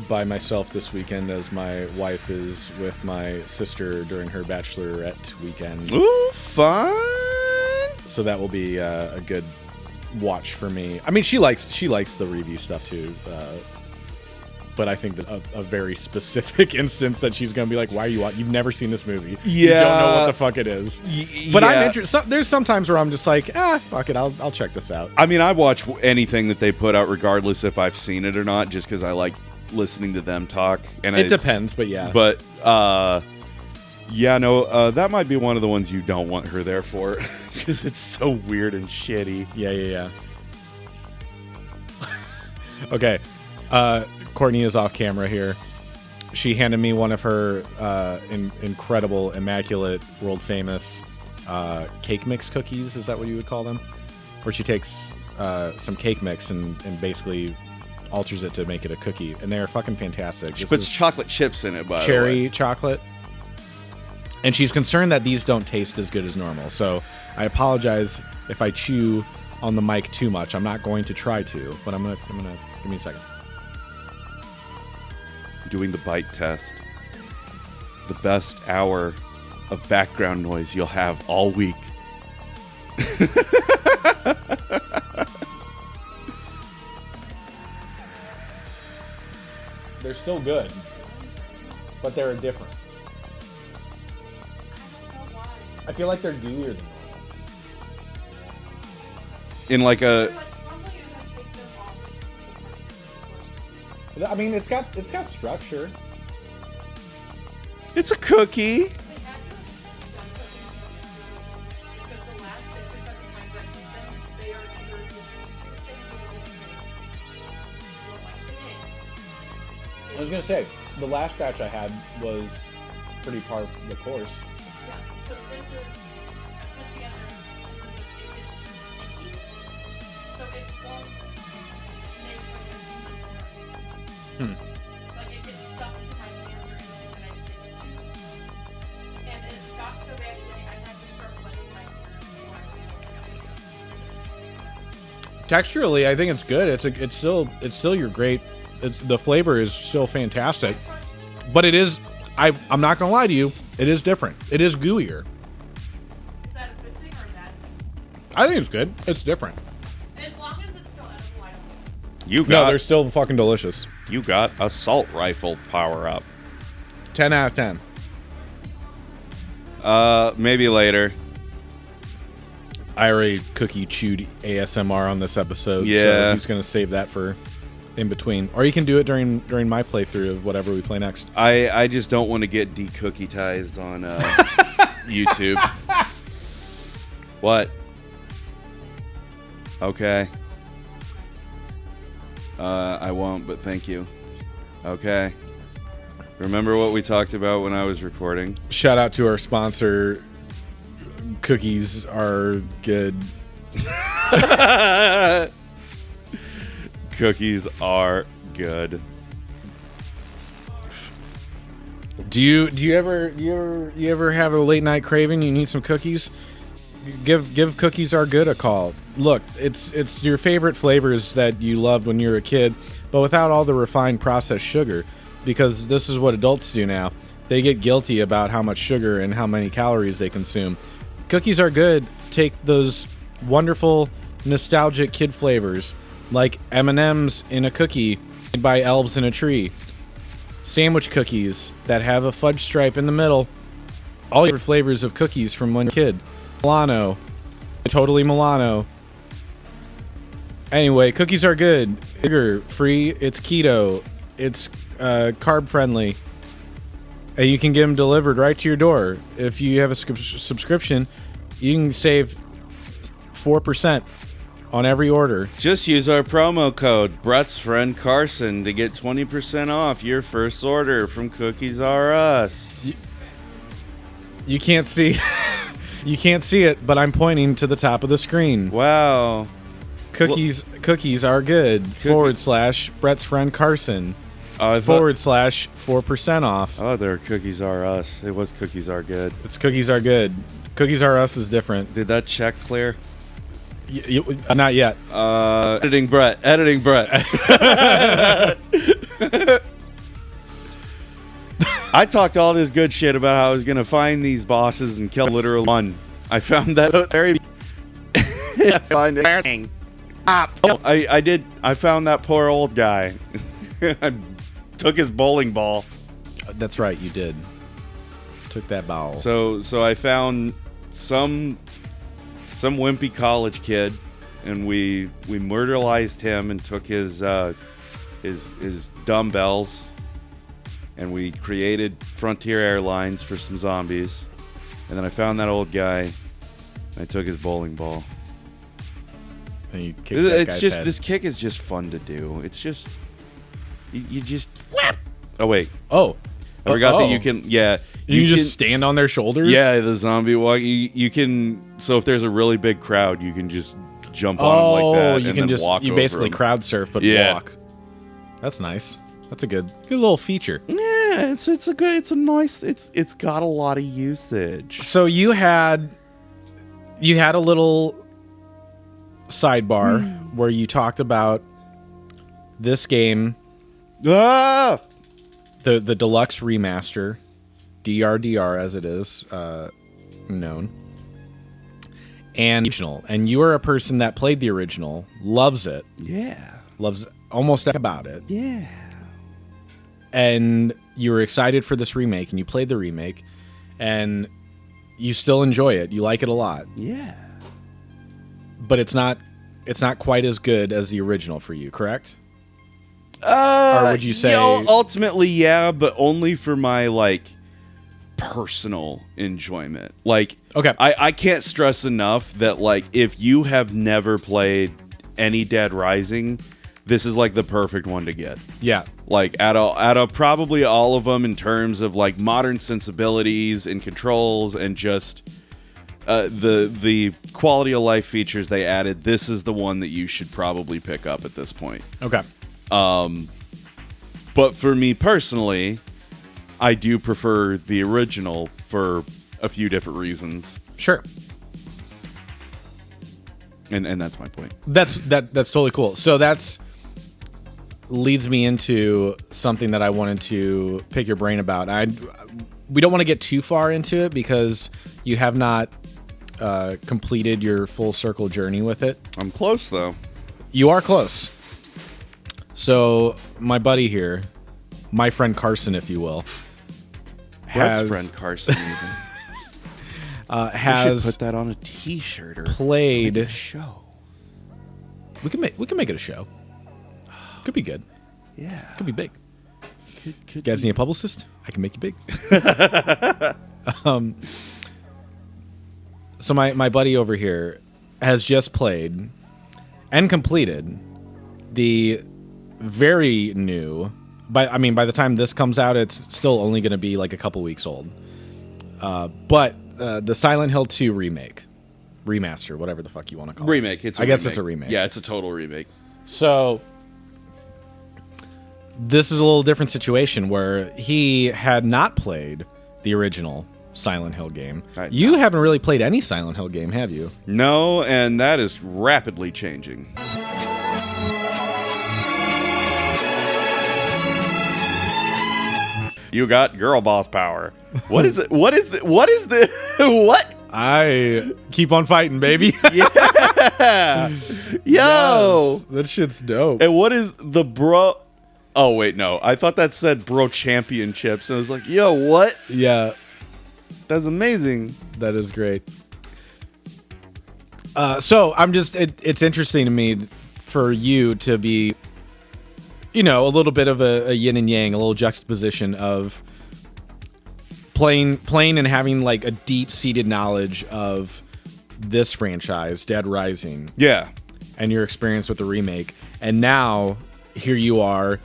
B: by myself this weekend as my wife is with my sister during her bachelorette weekend.
A: Ooh, fun!
B: So that will be a good watch for me. I mean, she likes the review stuff too, but I think that a very specific instance that she's gonna be like, "Why are you? You've never seen this movie? You don't know what the fuck it is." But I'm interested. There's some times where I'm just like, fuck it, I'll check this out.
A: I mean, I watch anything that they put out, regardless if I've seen it or not, just because I like listening to them talk. And
B: it depends, but yeah.
A: But that might be one of the ones you don't want her there for, because it's so weird and shitty.
B: Yeah. Okay. Courtney is off camera here. She handed me one of her incredible, immaculate, world famous cake mix cookies. Is that what you would call them? Where she takes some cake mix and basically alters it to make it a cookie, and they're fucking fantastic.
A: She puts chocolate chips in it, by the way.
B: Cherry chocolate. And she's concerned that these don't taste as good as normal. So I apologize if I chew on the mic too much. I'm not going to try to, but I'm gonna give me a second.
A: Doing the bite test. The best hour of background noise you'll have all week.
B: They're still good, but they're different. I feel like they're gooier than normal.
A: In like a...
B: I mean, it's got structure.
A: It's a cookie.
B: I was gonna say, the last batch I had was pretty par for the course.
C: Yeah, so this is put together, it's too sticky, so it won't make like it gets stuck to my hands or anything that I stick it to. And it got so bad today, I had to start letting my hands warm.
B: Texturally, I think it's good. It's still your great. The flavor is still fantastic, but it is. I'm not gonna lie to you. It is different. It is gooier.
C: Is that a good thing or a bad thing?
B: I think it's good. It's different.
C: As long as it's still edible, I don't know.
A: You
B: No,
A: got
B: they're still fucking delicious.
A: you got assault rifle power up.
B: 10 out of 10.
A: Maybe later.
B: I already cookie chewed ASMR on this episode.
A: Yeah.
B: So who's gonna save that for in between, or you can do it during my playthrough of whatever we play next.
A: I just don't want to get de-cookie-tized on YouTube. What? Okay. I won't, but thank you. Okay. Remember what we talked about when I was recording?
B: Shout out to our sponsor. Cookies are good.
A: Cookies are good.
B: Do you ever have a late night craving? You need some cookies? Give Cookies Are Good a call. Look, it's your favorite flavors that you loved when you were a kid, but without all the refined processed sugar, because this is what adults do now. They get guilty about how much sugar and how many calories they consume. Cookies Are Good take those wonderful nostalgic kid flavors like M&M's in a cookie made by elves in a tree, sandwich cookies that have a fudge stripe in the middle, all your flavors of cookies from when you were a kid. Milano, totally Milano. Anyway, Cookies Are Good. Sugar free. It's keto. It's carb friendly, and you can get them delivered right to your door. If you have a subscription, you can save 4% on every order.
A: Just use our promo code Brett's friend Carson to get 20% off your first order from Cookies R Us.
B: You can't see you can't see it, but I'm pointing to the top of the screen.
A: Wow.
B: Cookies Are Good / Brett's friend Carson / 4% off.
A: Oh, there are Cookies R Us. It was Cookies Are Good.
B: It's Cookies Are Good. Cookies R Us is different.
A: Did that check clear?
B: Not yet.
A: Editing Brett. I talked all this good shit about how I was going to find these bosses and kill literally one. I found that very... I did. I found that poor old guy. I took his bowling ball.
B: That's right, you did. Took that ball.
A: So I found some wimpy college kid, and we murderized him and took his dumbbells, and we created Frontier Airlines for some zombies. And then I found that old guy, and I took his bowling ball.
B: And you kicked that guy's head.
A: This kick is just fun to do. It's just you just whap. Oh wait.
B: Oh.
A: I forgot that you can. Yeah.
B: You can just stand on their shoulders?
A: Yeah, the zombie walk. You can. So if there's a really big crowd, you can just jump on them like that.
B: You
A: and
B: can
A: then
B: just
A: walk
B: you
A: over
B: basically
A: them.
B: crowd surf, but walk. That's nice. That's a good little feature.
A: Yeah, it's a nice. It's got a lot of usage.
B: So you had a little sidebar where you talked about this game,
A: Ah.
B: the Deluxe Remaster, DRDR as it is known, and original. And you are a person that played the original, loves it, loves almost everything about it, and you were excited for this remake, and you played the remake, and you still enjoy it. You like it a lot, but it's not quite as good as the original for you, correct? Or would you say
A: ultimately, yeah, but only for my personal enjoyment.
B: Okay,
A: I can't stress enough that if you have never played any Dead Rising, this is the perfect one to get.
B: Yeah,
A: out of probably all of them in terms of modern sensibilities and controls and just the quality of life features they added. This is the one that you should probably pick up at this point.
B: Okay.
A: But for me personally, I do prefer the original for a few different reasons.
B: Sure.
A: And that's my point.
B: That's totally cool. So that's leads me into something that I wanted to pick your brain about. We don't want to get too far into it because you have not completed your full circle journey with it.
A: I'm close though.
B: You are close. So my buddy here, my friend Carson, if you will,
A: Brett's friend Carson even.
B: has
A: put that on a T-shirt or
B: played
A: a show.
B: We can make it a show. Could be good.
A: Yeah.
B: Could be big.
A: Could
B: You guys need a publicist? I can make you big. So my buddy over here has just played and completed the very new. By the time this comes out, it's still only going to be like a couple weeks old. But the Silent Hill 2 remake, remaster, whatever the fuck you want to call it.
A: Remake. I
B: guess it's a remake.
A: Yeah, it's a total remake.
B: So this is a little different situation where he had not played the original Silent Hill game. You haven't really played any Silent Hill game, have you?
A: No, and that is rapidly changing. You got girl boss power. What is it? What is the? What is the? What?
B: I keep on fighting, baby.
A: Yeah. Yo.
B: Yes, that shit's dope.
A: And what is the bro? Oh wait, no. I thought that said bro championships. And I was like, yo, what?
B: Yeah,
A: That's amazing.
B: that is great. So I'm just, it's interesting to me for you to be, a little bit of a yin and yang, a little juxtaposition of playing and having like a deep-seated knowledge of this franchise, Dead Rising,
A: Yeah.
B: and your experience with the remake. And now here you are,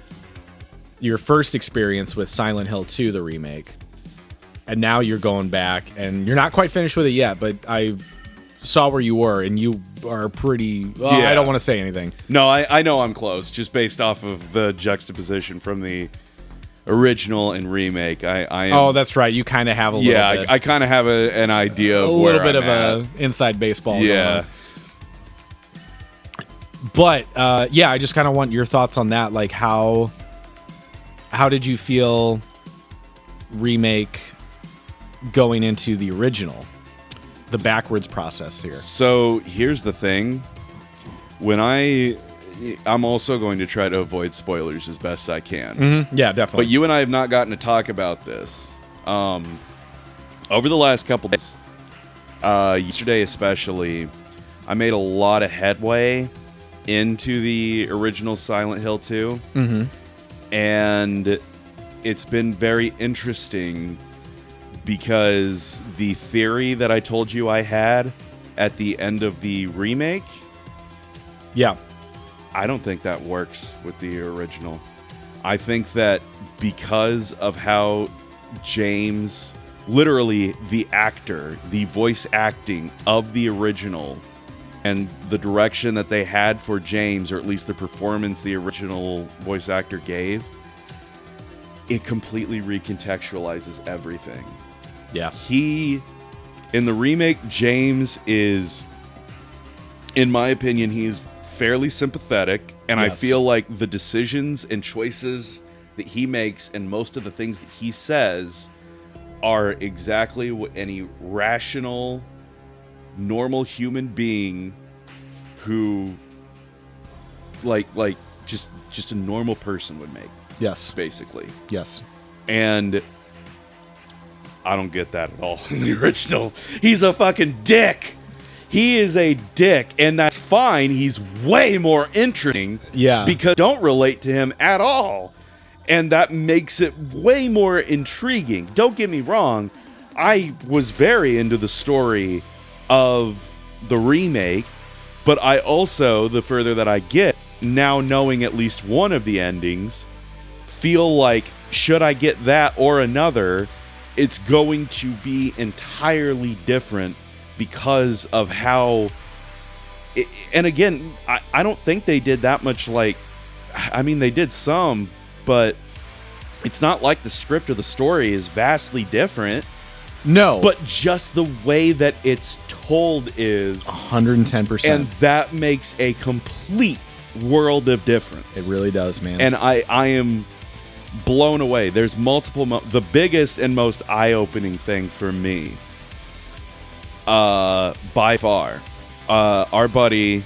B: your first experience with Silent Hill 2, the remake. And now you're going back, and you're not quite finished with it yet, but I saw where you were, and you are pretty... Well,
A: Yeah.
B: I don't want to say anything.
A: No, I know I'm close, just based off of the juxtaposition from the original and remake. I am,
B: Oh, that's right. You kind of have a little
A: yeah,
B: bit.
A: I kind of have an idea of
B: a
A: where
B: little bit
A: I'm
B: of
A: at.
B: a inside baseball
A: Yeah.
B: going on. But, yeah, I just kind of want your thoughts on that. Like, how did you feel remake going into the original? The backwards process here.
A: So here's the thing. When I'm also going to try to avoid spoilers as best I can.
B: Mm-hmm. Yeah, definitely.
A: But you and I have not gotten to talk about this. Over the last couple days, yesterday especially, I made a lot of headway into the original Silent Hill 2.
B: Mm-hmm.
A: And it's been very interesting because the theory that I told you I had at the end of the remake,
B: Yeah.
A: I don't think that works with the original. I think that because of how James, literally the actor, the voice acting of the original, and the direction that they had for James, or at least the performance the original voice actor gave, it completely recontextualizes everything.
B: Yeah.
A: In the remake, James is, in my opinion, he's fairly sympathetic, and I
B: Yes.
A: feel like the decisions and choices that he makes and most of the things that he says are exactly what any rational, normal human being who just a normal person would make,
B: Yes.
A: basically.
B: Yes.
A: And I don't get that at all in the original. He's a fucking dick. He is a dick, and that's fine. He's way more interesting.
B: Yeah.
A: Because I don't relate to him at all. And that makes it way more intriguing. Don't get me wrong. I was very into the story of the remake, but I also, the further that I get, now knowing at least one of the endings, feel like, should I get that or another, it's going to be entirely different because of how... And again, I don't think they did that much, like... I mean, they did some, but it's not like the script or the story is vastly different.
B: No.
A: But just the way that it's told is...
B: 110%.
A: And that makes a complete world of difference.
B: It really does, man.
A: And I am blown away. There's multiple... the biggest and most eye-opening thing for me, by far, our buddy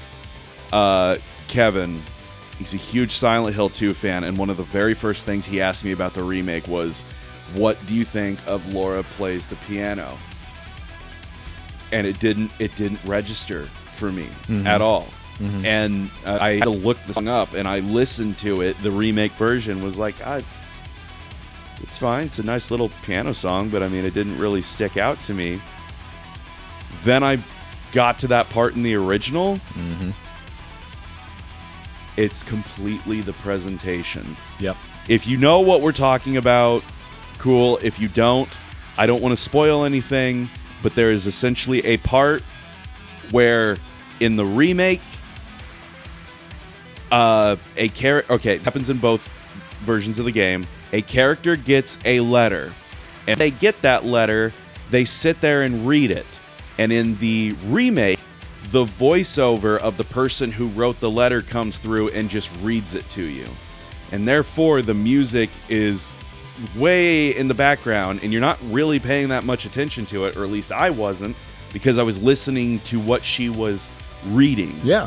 A: Kevin, he's a huge Silent Hill 2 fan, and one of the very first things he asked me about the remake was, what do you think of Laura plays the piano? And it didn't register for me at all. And I had to look the song up, and I listened to it. The remake version was like, it's fine. It's a nice little piano song, but I mean, it didn't really stick out to me. Then I got to that part in the original. It's completely the presentation.
B: Yep.
A: If you know what we're talking about, cool. If you don't, I don't want to spoil anything, but there is essentially a part where in the remake, it happens in both versions of the game. A character gets a letter, and they get that letter, they sit there and read it. And in the remake, the voiceover of the person who wrote the letter comes through and just reads it to you. And therefore, the music is way in the background, and you're not really paying that much attention to it, or at least I wasn't, because I was listening to what she was reading.
B: Yeah.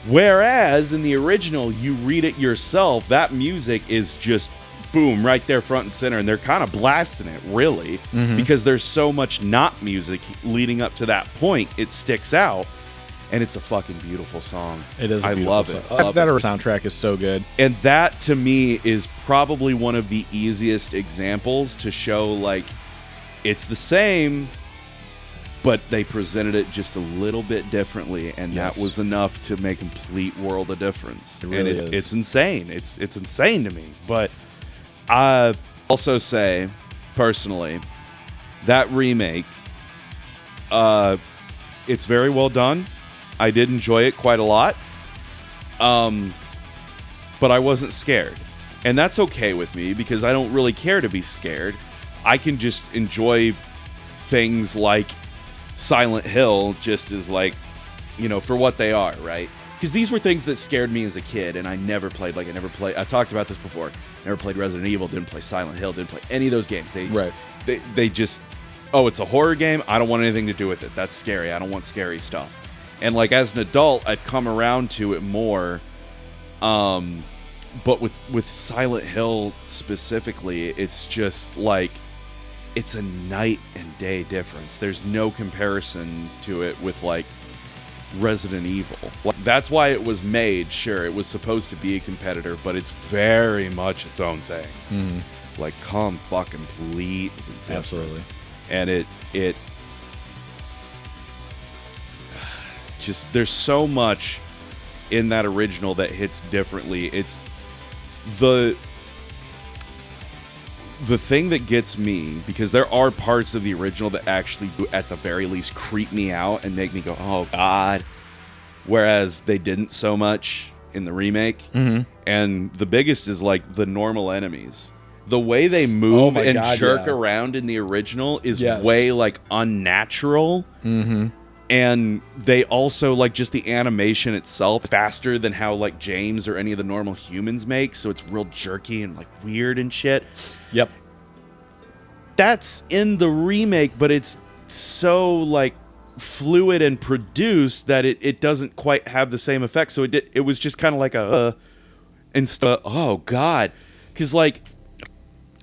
A: Whereas in the original, you read it yourself, that music is just boom, right there front and center, and they're kind of blasting it, really, because there's so much not music leading up to that point, it sticks out, and it's a fucking beautiful song.
B: It is.
A: I love it.
B: That soundtrack is so good.
A: And that, to me, is probably one of the easiest examples to show, like, it's the same, but they presented it just a little bit differently, and that was enough to make a complete world of difference.
B: It really is.
A: It's insane. It's insane to me. But I also say, personally, that remake, it's very well done. I did enjoy it quite a lot. But I wasn't scared. And that's okay with me, because I don't really care to be scared. I can just enjoy things like Silent Hill just as, like, you know, for what they are, right? Because these were things that scared me as a kid, and I never played. I've talked about this before. Never played Resident Evil, didn't play Silent Hill, didn't play any of those games. They just, it's a horror game, I don't want anything to do with it. That's scary. I don't want scary stuff. And, like, as an adult, I've come around to it more. But with Silent Hill specifically, it's just like, it's a night and day difference. There's no comparison to it with, like, Resident Evil. That's why it was made. Sure, it was supposed to be a competitor, but it's very much its own thing. Like, completely different.
B: Absolutely.
A: And it just, there's so much in that original that hits differently. It's the thing that gets me, because there are parts of the original that actually do, at the very least, creep me out and make me go, oh God, whereas they didn't so much in the remake. And the biggest is, like, the normal enemies. The way they move jerk around in the original is way, like, unnatural. And they also, like, just the animation itself is faster than how, like, James or any of the normal humans make, so it's real jerky and, like, weird and shit.
B: Yep.
A: That's in the remake, but it's so, like, fluid and produced that it doesn't quite have the same effect. So it was just kind of like oh God, because, like,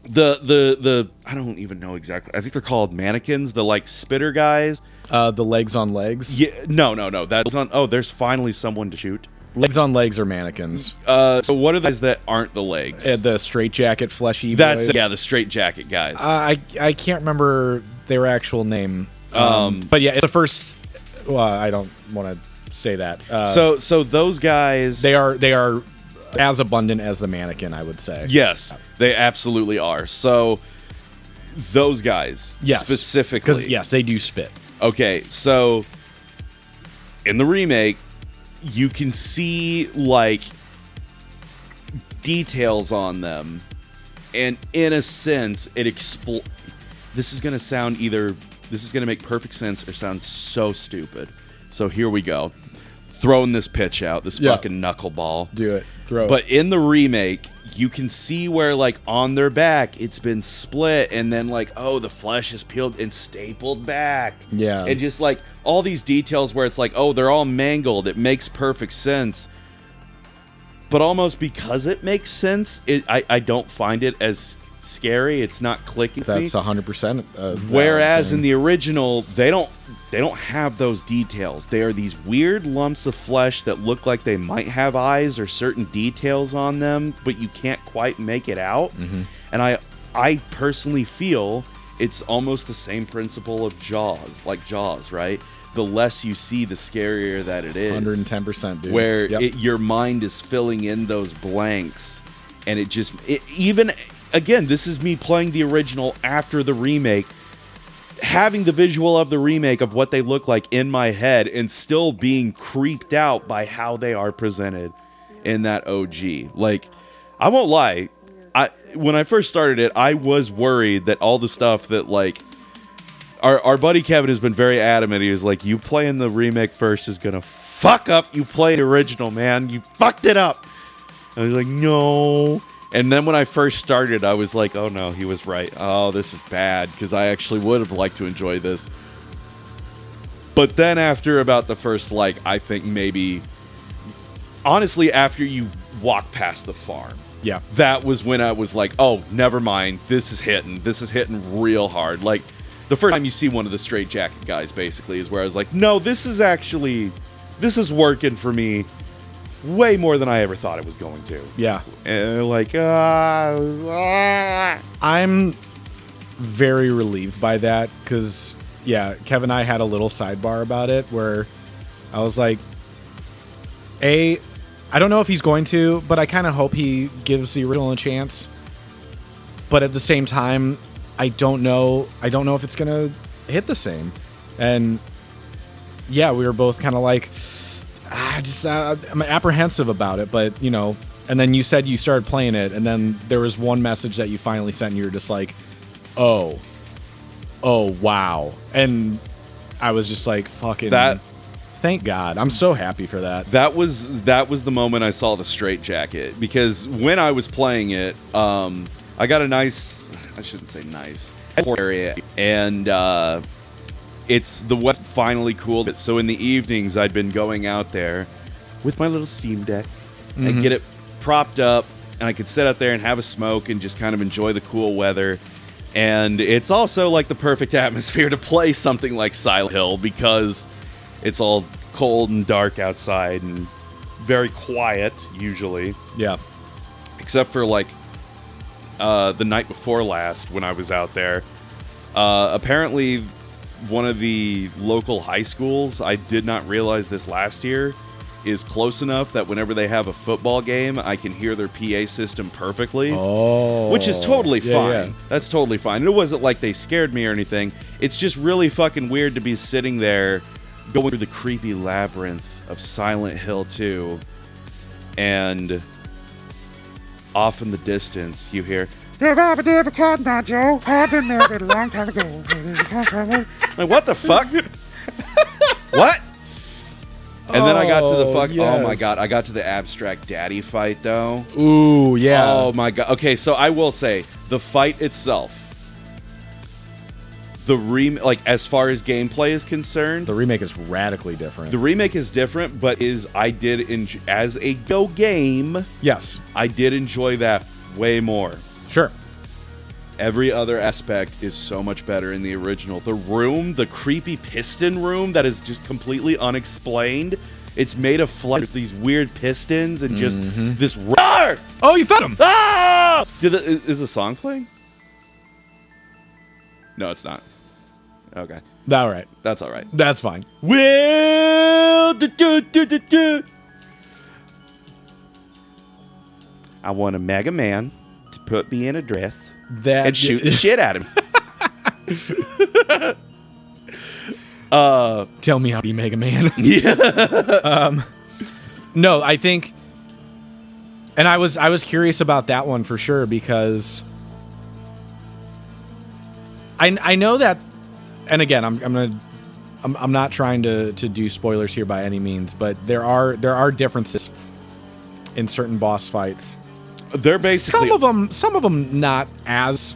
A: the I don't even know exactly. I think they're called mannequins, the, like, spitter guys.
B: The legs on legs.
A: Yeah, no. That's on. Oh, there's finally someone to shoot.
B: Legs on legs are mannequins.
A: So what are the guys that aren't the legs?
B: The straitjacket fleshy.
A: That's
B: boys.
A: the straitjacket guys.
B: I can't remember their actual name. But yeah, it's the first. Well, I don't want to say that.
A: So those guys,
B: they are as abundant as the mannequin, I would say.
A: Yes, they absolutely are. So those guys, specifically,
B: because yes, they do spit.
A: Okay, so in the remake, you can see, like, details on them, and in a sense, this is going to make perfect sense or sound so stupid. So here we go. Throwing this pitch out, this fucking knuckleball.
B: Do it. Throw it.
A: But in the remake, you can see where, like, on their back, it's been split, and then, like, oh, the flesh is peeled and stapled back.
B: Yeah.
A: And just, like, all these details where it's like, oh, they're all mangled. It makes perfect sense. But almost because it makes sense, I don't find it as scary. It's not clicking.
B: That's 100%.
A: Whereas in the original, they don't have those details. They are these weird lumps of flesh that look like they might have eyes or certain details on them, but you can't quite make it out. And I personally feel it's almost the same principle of Jaws, like Jaws, right? The less you see, the scarier that it is.
B: 110%, dude.
A: Where your mind is filling in those blanks, and even again, this is me playing the original after the remake, having the visual of the remake of what they look like in my head, and still being creeped out by how they are presented in that OG. Like, I won't lie, when I first started it, I was worried that all the stuff that, like, our buddy Kevin has been very adamant. He was like, you playing the remake first is gonna fuck up you play the original, man. You fucked it up. And I was like, no. And then when I first started, I was like, oh no, he was right. Oh, this is bad, because I actually would have liked to enjoy this. But then after about the first, like, I think maybe, honestly, after you walk past the farm, that was when I was like, oh, never mind. This is hitting real hard. Like, the first time you see one of the straight jacket guys, basically, is where I was like, no, this is working for me way more than I ever thought it was going to.
B: Yeah.
A: And like,
B: I'm very relieved by that, because, Kevin and I had a little sidebar about it where I was like, I don't know if he's going to, but I kind of hope he gives the original a chance. But at the same time, I don't know if it's going to hit the same. And we were both kind of like, I'm apprehensive about it, but, and then you said you started playing it, and then there was one message that you finally sent, and you were just like, oh, wow. And I was just like, fucking, thank God. I'm so happy for that.
A: That was the moment I saw the straight jacket, because when I was playing it, I got a nice, I shouldn't say nice, area, and it's the West finally cooled. So in the evenings, I'd been going out there with my little Steam Deck and get it propped up, and I could sit out there and have a smoke and just kind of enjoy the cool weather. And it's also like the perfect atmosphere to play something like Silent Hill, because it's all cold and dark outside and very quiet usually.
B: Yeah.
A: Except for like the night before last when I was out there. Apparently one of the local high schools, I did not realize this last year, is close enough that whenever they have a football game, I can hear their PA system perfectly.
B: Oh.
A: Which is totally fine.
B: Yeah.
A: That's totally fine. It wasn't like they scared me or anything. It's just really fucking weird to be sitting there going through the creepy labyrinth of Silent Hill 2, and off in the distance you hear,
D: Joe. I've been there a long time ago.
A: like, what the fuck? What? And then I got to the fuck.
B: Yes.
A: Oh my god! I got to the abstract daddy fight though.
B: Ooh, yeah.
A: Oh my god. Okay, so I will say the fight itself, like as far as gameplay is concerned,
B: The remake is radically different.
A: the remake is different. But as a go game,
B: Yes.
A: I did enjoy that way more.
B: Sure.
A: Every other aspect is so much better in the original. The room, the creepy piston room that is just completely unexplained. It's made of flesh with these weird pistons and just this roar.
B: Oh, you found him.
A: Ah! Is the song playing? No, it's not. Okay,
B: All right.
A: that's all right.
B: That's fine.
A: Well, I want a Mega Man to put me in a dress and shoot the shit at him.
B: Tell me how to be Mega Man.
A: Yeah.
B: No, I think, and I was curious about that one for sure, because I know that, and again, I'm not trying to do spoilers here by any means, but there are differences in certain boss fights.
A: They're basically
B: some of them not as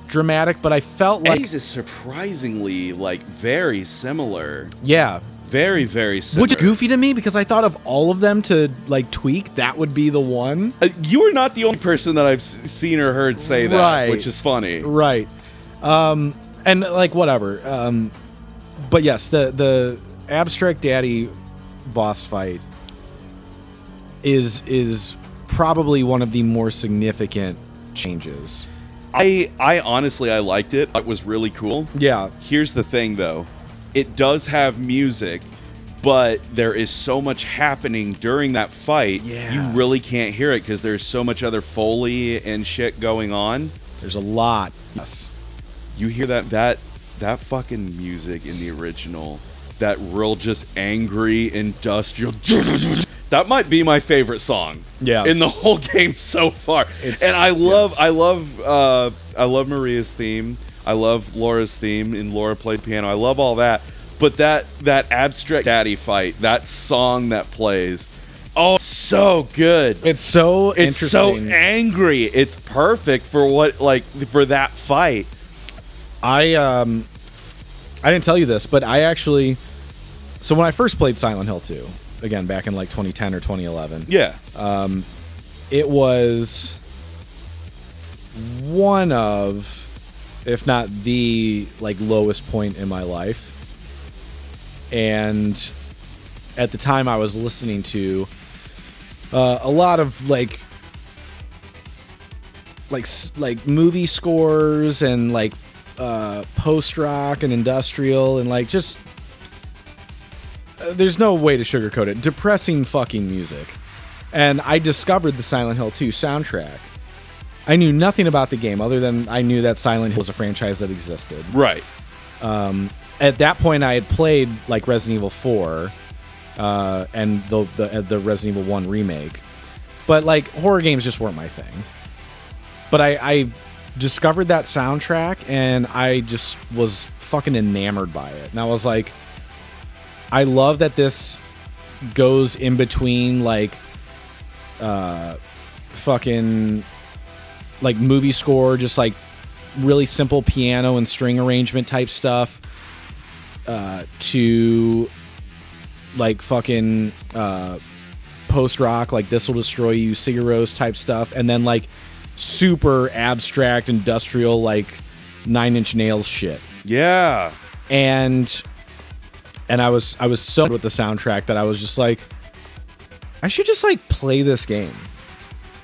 B: dramatic, but I felt like
A: Eddie's is surprisingly like very similar.
B: yeah,
A: Very, very similar.
B: Which is goofy to me because I thought of all of them to like tweak, that would be the one.
A: You are not the only person that I've seen or heard say that,
B: Right.
A: which is funny.
B: Right. And like whatever. But yes, the Abstract Daddy boss fight is probably one of the more significant changes.
A: I honestly, I liked it. It was really cool.
B: Yeah.
A: Here's the thing, though. It does have music, but there is so much happening during that fight,
B: Yeah.
A: you really can't hear it because there's so much other Foley and shit going on.
B: There's a lot. Yes.
A: You hear that fucking music in the original, that real just angry industrial. That might be my favorite song.
B: Yeah.
A: In the whole game so far. And I love Maria's theme. I love Laura's theme, and Laura played piano. I love all that. But that Abstract Daddy fight, that song that plays, oh, so good.
B: It's so
A: It's so
B: interesting.
A: angry. It's perfect for for that fight.
B: I didn't tell you this, but I actually, so when I first played Silent Hill 2, again back in like 2010 or 2011,
A: Yeah.
B: it was one of, if not the like lowest point in my life. And at the time I was listening to a lot of like movie scores and like post rock and industrial and like just there's no way to sugarcoat it, depressing fucking music. And I discovered the Silent Hill 2 soundtrack. I knew nothing about the game other than I knew that Silent Hill was a franchise that existed.
A: Right.
B: At that point I had played like Resident Evil 4 and the Resident Evil 1 remake, but like horror games just weren't my thing. But I discovered that soundtrack and I just was fucking enamored by it. And I was like, I love that this goes in between like fucking like movie score, just like really simple piano and string arrangement type stuff, to like fucking post rock, like This Will Destroy You, Sigur Rós type stuff, and then like super abstract industrial like Nine Inch Nails shit.
A: Yeah.
B: And I was so with the soundtrack that I was just like, I should just like play this game.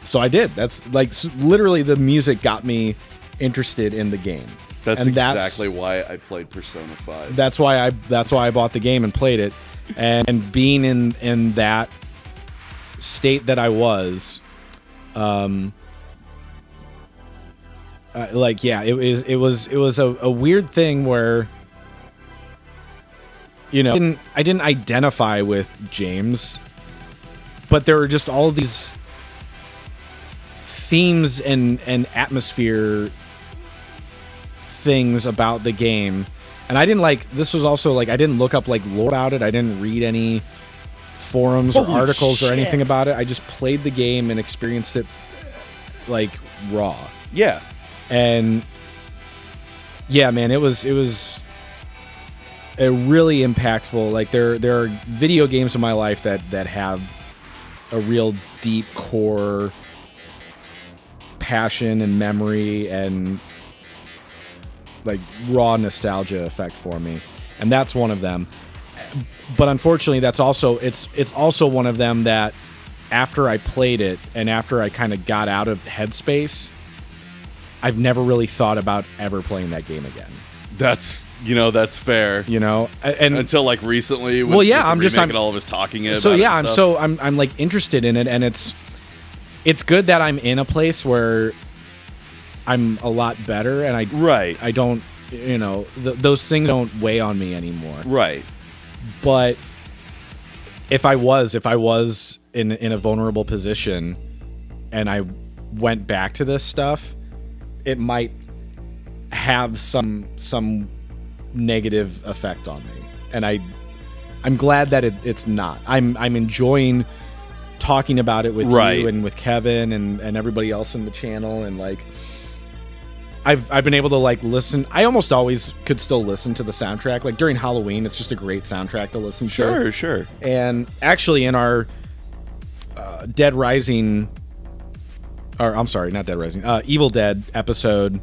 B: So I did. That's like literally the music got me interested in the game.
A: That's exactly why I played Persona 5.
B: That's why I bought the game and played it. And being in that state that I was, like yeah, it was a weird thing where, you know, I didn't identify with James, but there were just all of these themes and atmosphere things about the game. And I didn't like, this was also like, I didn't look up like lore about it. I didn't read any forums or articles or anything about it. I just played the game and experienced it like raw.
A: Yeah.
B: And yeah, man, it was a really impactful, like there are video games in my life that have a real deep core passion and memory and like raw nostalgia effect for me, and that's one of them. But unfortunately, that's also it's also one of them that after I played it and after I kind of got out of headspace, I've never really thought about ever playing that game again.
A: That's fair.
B: You know, and
A: until like recently. With,
B: well, yeah,
A: with
B: I'm just
A: and all of us talking about
B: so yeah,
A: it and stuff.
B: I'm like interested in it, and it's good that I'm in a place where I'm a lot better, and I don't, you know, those things don't weigh on me anymore.
A: Right.
B: But if I was in a vulnerable position and I went back to this stuff, it might have some negative effect on me. And I'm glad that it's not. I'm enjoying talking about it with you and with Kevin and everybody else in the channel, and like I've been able to like listen. I almost always could still listen to the soundtrack. Like during Halloween, it's just a great soundtrack to listen to.
A: Sure.
B: And actually, in our Dead Rising, or I'm sorry, not Dead Rising, Evil Dead episode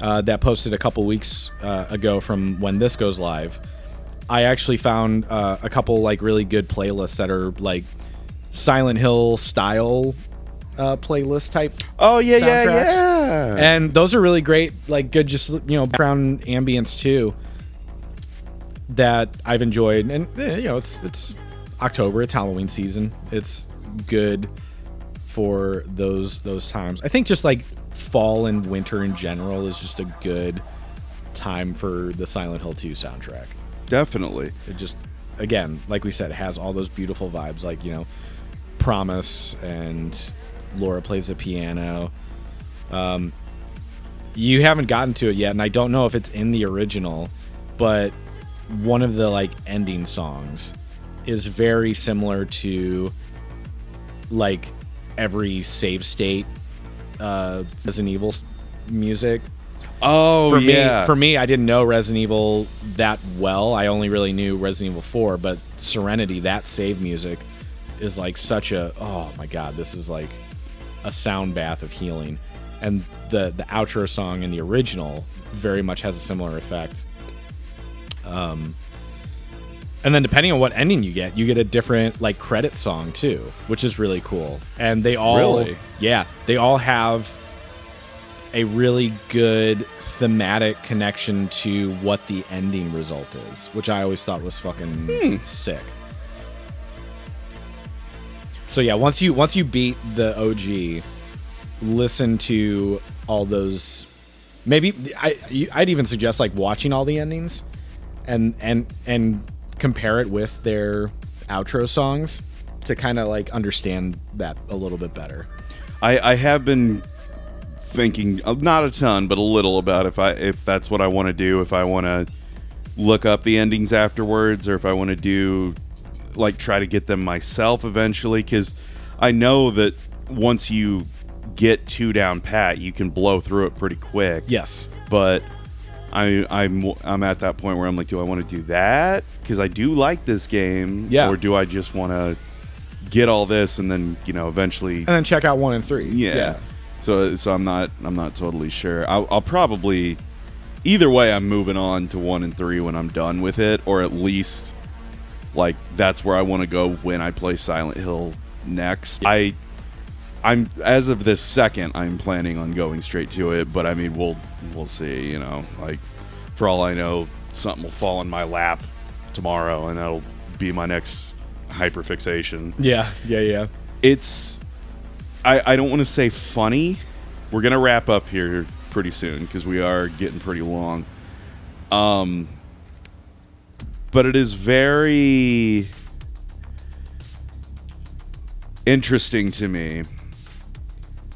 B: that posted a couple weeks ago from when this goes live, I actually found a couple like really good playlists that are like Silent Hill style playlist type.
A: Oh yeah,
B: soundtracks.
A: yeah.
B: And those are really great, like good, just background ambience too. That I've enjoyed, and it's October, it's Halloween season. It's good for those times. I think just like fall and winter in general is just a good time for the Silent Hill 2 soundtrack.
A: Definitely.
B: It just, again, like we said, it has all those beautiful vibes, like Promise, and Laura plays the piano. You haven't gotten to it yet, and I don't know if it's in the original, but one of the like ending songs is very similar to like every save state Resident Evil music.
A: Oh,
B: For me, I didn't know Resident Evil that well. I only really knew Resident Evil 4, but Serenity, that save music, is like such a, oh my god, this is like a sound bath of healing. And the outro song in the original very much has a similar effect. And then depending on what ending you get a different like credit song too, which is really cool. And they all they all have a really good thematic connection to what the ending result is, which I always thought was fucking sick. So yeah, once you beat the OG, listen to all those. Maybe I'd even suggest like watching all the endings and compare it with their outro songs to kind of like understand that a little bit better.
A: I have been thinking, not a ton, but a little, about if that's what I want to do, if I want to look up the endings afterwards, or if I want to do like try to get them myself eventually, because I know that once you get 2 down pat, you can blow through it pretty quick.
B: Yes,
A: but I'm at that point where I'm like, do I want to do that because I do like this game, or do I just want to get all this and then eventually
B: and then check out 1 and 3?
A: Yeah. So I'm not totally sure. I'll probably, either way, I'm moving on to 1 and 3 when I'm done with it, or at least like that's where I want to go when I play Silent Hill next. I'm as of this second, I'm planning on going straight to it, but I mean we'll see. Like for all I know, something will fall in my lap tomorrow, and that'll be my next hyperfixation.
B: Yeah.
A: It's I don't want to say funny. We're gonna wrap up here pretty soon because we are getting pretty long. But it is very interesting to me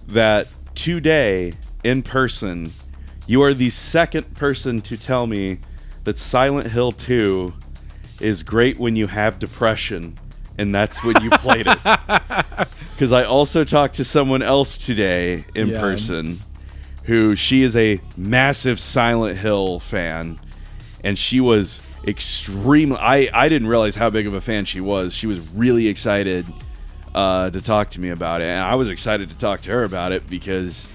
A: that today, in person, you are the second person to tell me that Silent Hill 2 is great when you have depression, and that's when you played it. Because I also talked to someone else today in person, who she is a massive Silent Hill fan, and she was extremely... I didn't realize how big of a fan she was. She was really excited to talk to me about it, and I was excited to talk to her about it because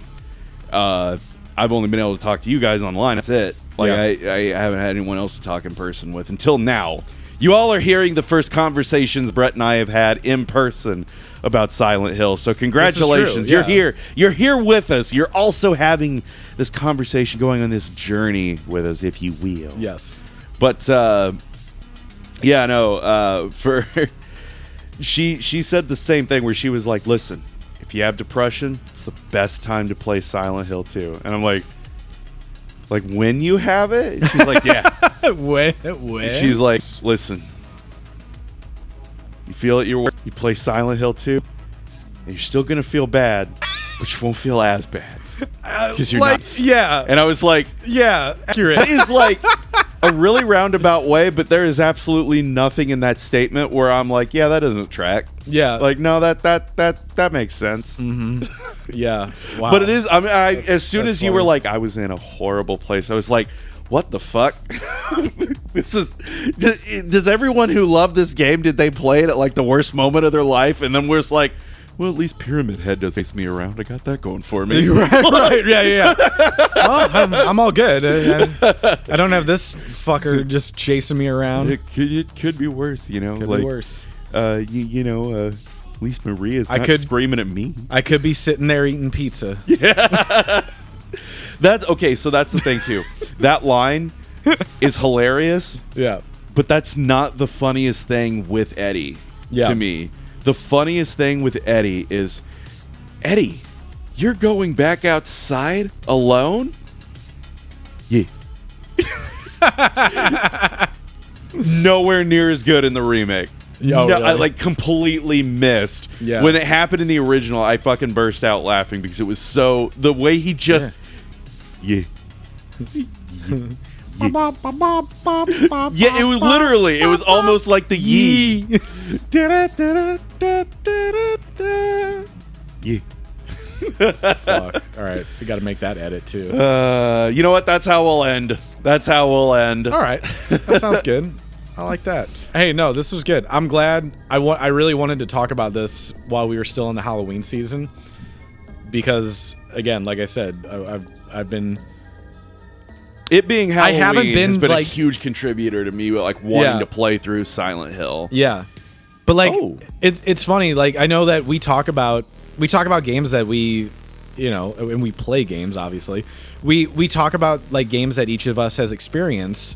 A: I've only been able to talk to you guys online. That's it. Like I haven't had anyone else to talk in person with until now. You all are hearing the first conversations Brett and I have had in person about Silent Hill. So congratulations. You're here. You're here with us. You're also having this conversation, going on this journey with us, if you will.
B: Yes.
A: But for she said the same thing, where she was like, listen, if you have depression, it's the best time to play Silent Hill 2. And I'm like when you have it? And she's like, yeah.
B: when?
A: She's like, listen, you feel at your work, you play Silent Hill 2, and you're still going to feel bad, but you won't feel as bad. Because you're not.
B: Yeah.
A: And I was like,
B: yeah, accurate.
A: that is like a really roundabout way, but there is absolutely nothing in that statement where I'm like, yeah, that doesn't track.
B: Yeah.
A: Like, no, that makes sense.
B: Yeah. Wow.
A: But it is. I mean, as soon
B: that's
A: as you were
B: funny.
A: like, I was in a horrible place. I was like, what the fuck? This is. Does everyone who loved this game, did they play it at like the worst moment of their life? And then we're just like, well, at least Pyramid Head does chase me around. I got that going for me.
B: right. Yeah. Well, I'm all good. I don't have this fucker just chasing me around.
A: It could be worse, you know.
B: Could
A: like,
B: be worse.
A: At least Maria's not
B: could-
A: screaming at me.
B: I could be sitting there eating pizza.
A: That's okay. So that's the thing too. That line is hilarious.
B: Yeah.
A: But that's not the funniest thing with Eddie
B: Yeah.
A: to me. The funniest thing with Eddie is, Eddie, you're going back outside alone? Yeah. Nowhere near as good in the remake.
B: Oh,
A: I
B: really?
A: like completely missed.
B: Yeah.
A: When it happened in the original, I fucking burst out laughing because it was so, the way he just, yeah. Yeah, it was literally, it was almost like the yee. Yeah.
B: Fuck. All right. We got to make that edit too.
A: You know what? That's how we'll end. That's how we'll end.
B: All right. That sounds good. I like that. Hey, no, this was good. I'm glad. I really wanted to talk about this while we were still in the Halloween season because, again, like I said, I've been.
A: It being Halloween
B: haven't been,
A: has been a
B: like-
A: huge contributor to me, like wanting
B: Yeah.
A: to play through Silent Hill.
B: Yeah, but like
A: Oh.
B: it's funny. Like I know that we talk about games that we, and we play games. Obviously, we talk about like games that each of us has experienced,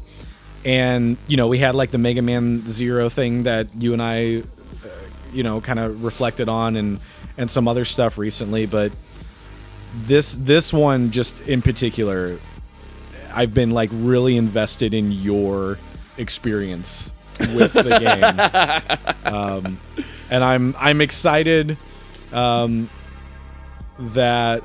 B: and we had like the Mega Man Zero thing that you and I, kind of reflected on, and some other stuff recently. But this one just in particular, I've been like really invested in your experience with the game, and I'm excited that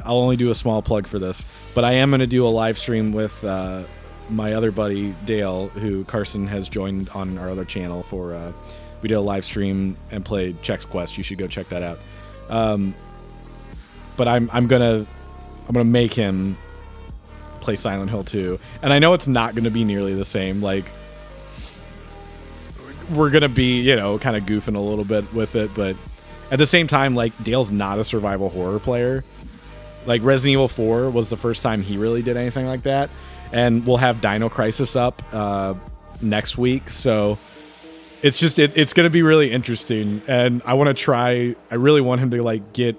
B: I'll only do a small plug for this, but I am going to do a live stream with my other buddy Dale, who Carson has joined on our other channel for. We did a live stream and played Chex Quest. You should go check that out. But I'm gonna make him play Silent Hill 2, and I know it's not going to be nearly the same. Like, we're going to be, kind of goofing a little bit with it, but at the same time, like, Dale's not a survival horror player. Like, Resident Evil 4 was the first time he really did anything like that, and we'll have Dino Crisis up next week, so it's just it's going to be really interesting, and I really want him to, like, get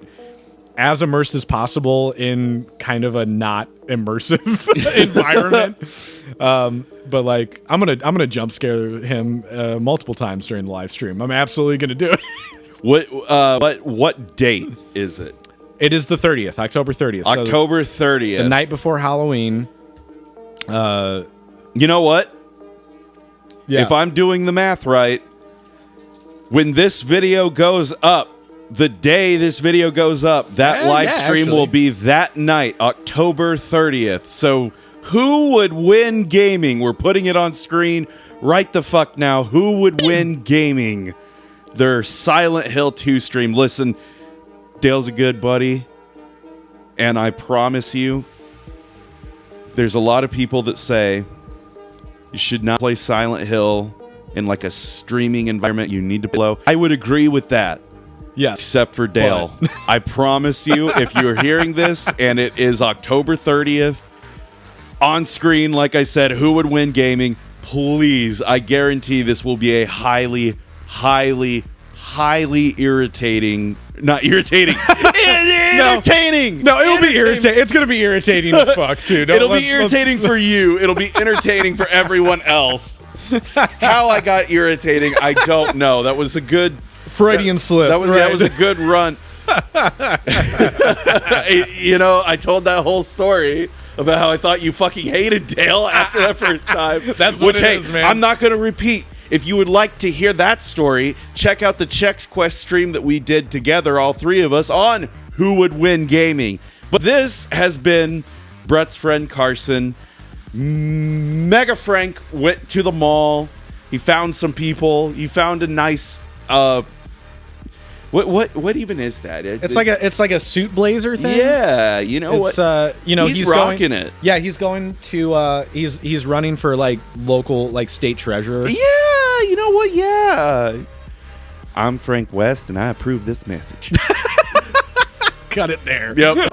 B: as immersed as possible in kind of a not immersive environment. But like, I'm gonna jump scare him multiple times during the live stream. I'm absolutely gonna do it.
A: What date is it?
B: It is the 30th, October 30th. So
A: October 30th.
B: the night before Halloween.
A: You know what?
B: Yeah.
A: If I'm doing the math right, when this video goes up, the day this video goes up, that live stream
B: actually
A: will be that night, October 30th. So who would win gaming? We're putting it on screen right the fuck now. Who would win gaming? Their Silent Hill 2 stream. Listen, Dale's a good buddy, and I promise you, there's a lot of people that say you should not play Silent Hill in like a streaming environment. You need to blow. I would agree with that.
B: Yes.
A: Except for Dale. I promise you, if you're hearing this and it is October 30th, on screen, like I said, who would win gaming? Please, I guarantee this will be a highly irritating. Not irritating. Entertaining.
B: No, it'll be irritating. It's gonna be irritating as fuck, too.
A: It'll be irritating for you. It'll be entertaining for everyone else. How I got irritating, I don't know. That was a good
B: Freudian slip.
A: That was a good run. I told that whole story about how I thought you fucking hated Dale after that first time.
B: That's what it is, man.
A: I'm not going to repeat. If you would like to hear that story, check out the Chex Quest stream that we did together, all three of us, on Who Would Win Gaming. But this has been Brett's friend Carson. Mega Frank went to the mall. He found some people. He found a nice. What even is that?
B: It's like a suit blazer thing.
A: Yeah, you know
B: It's
A: what? He's rocking it.
B: Yeah, he's going to he's running for like local like state treasurer.
A: Yeah, you know what? Yeah. I'm Frank West, and I approve this message.
B: Cut it there.
A: Yep.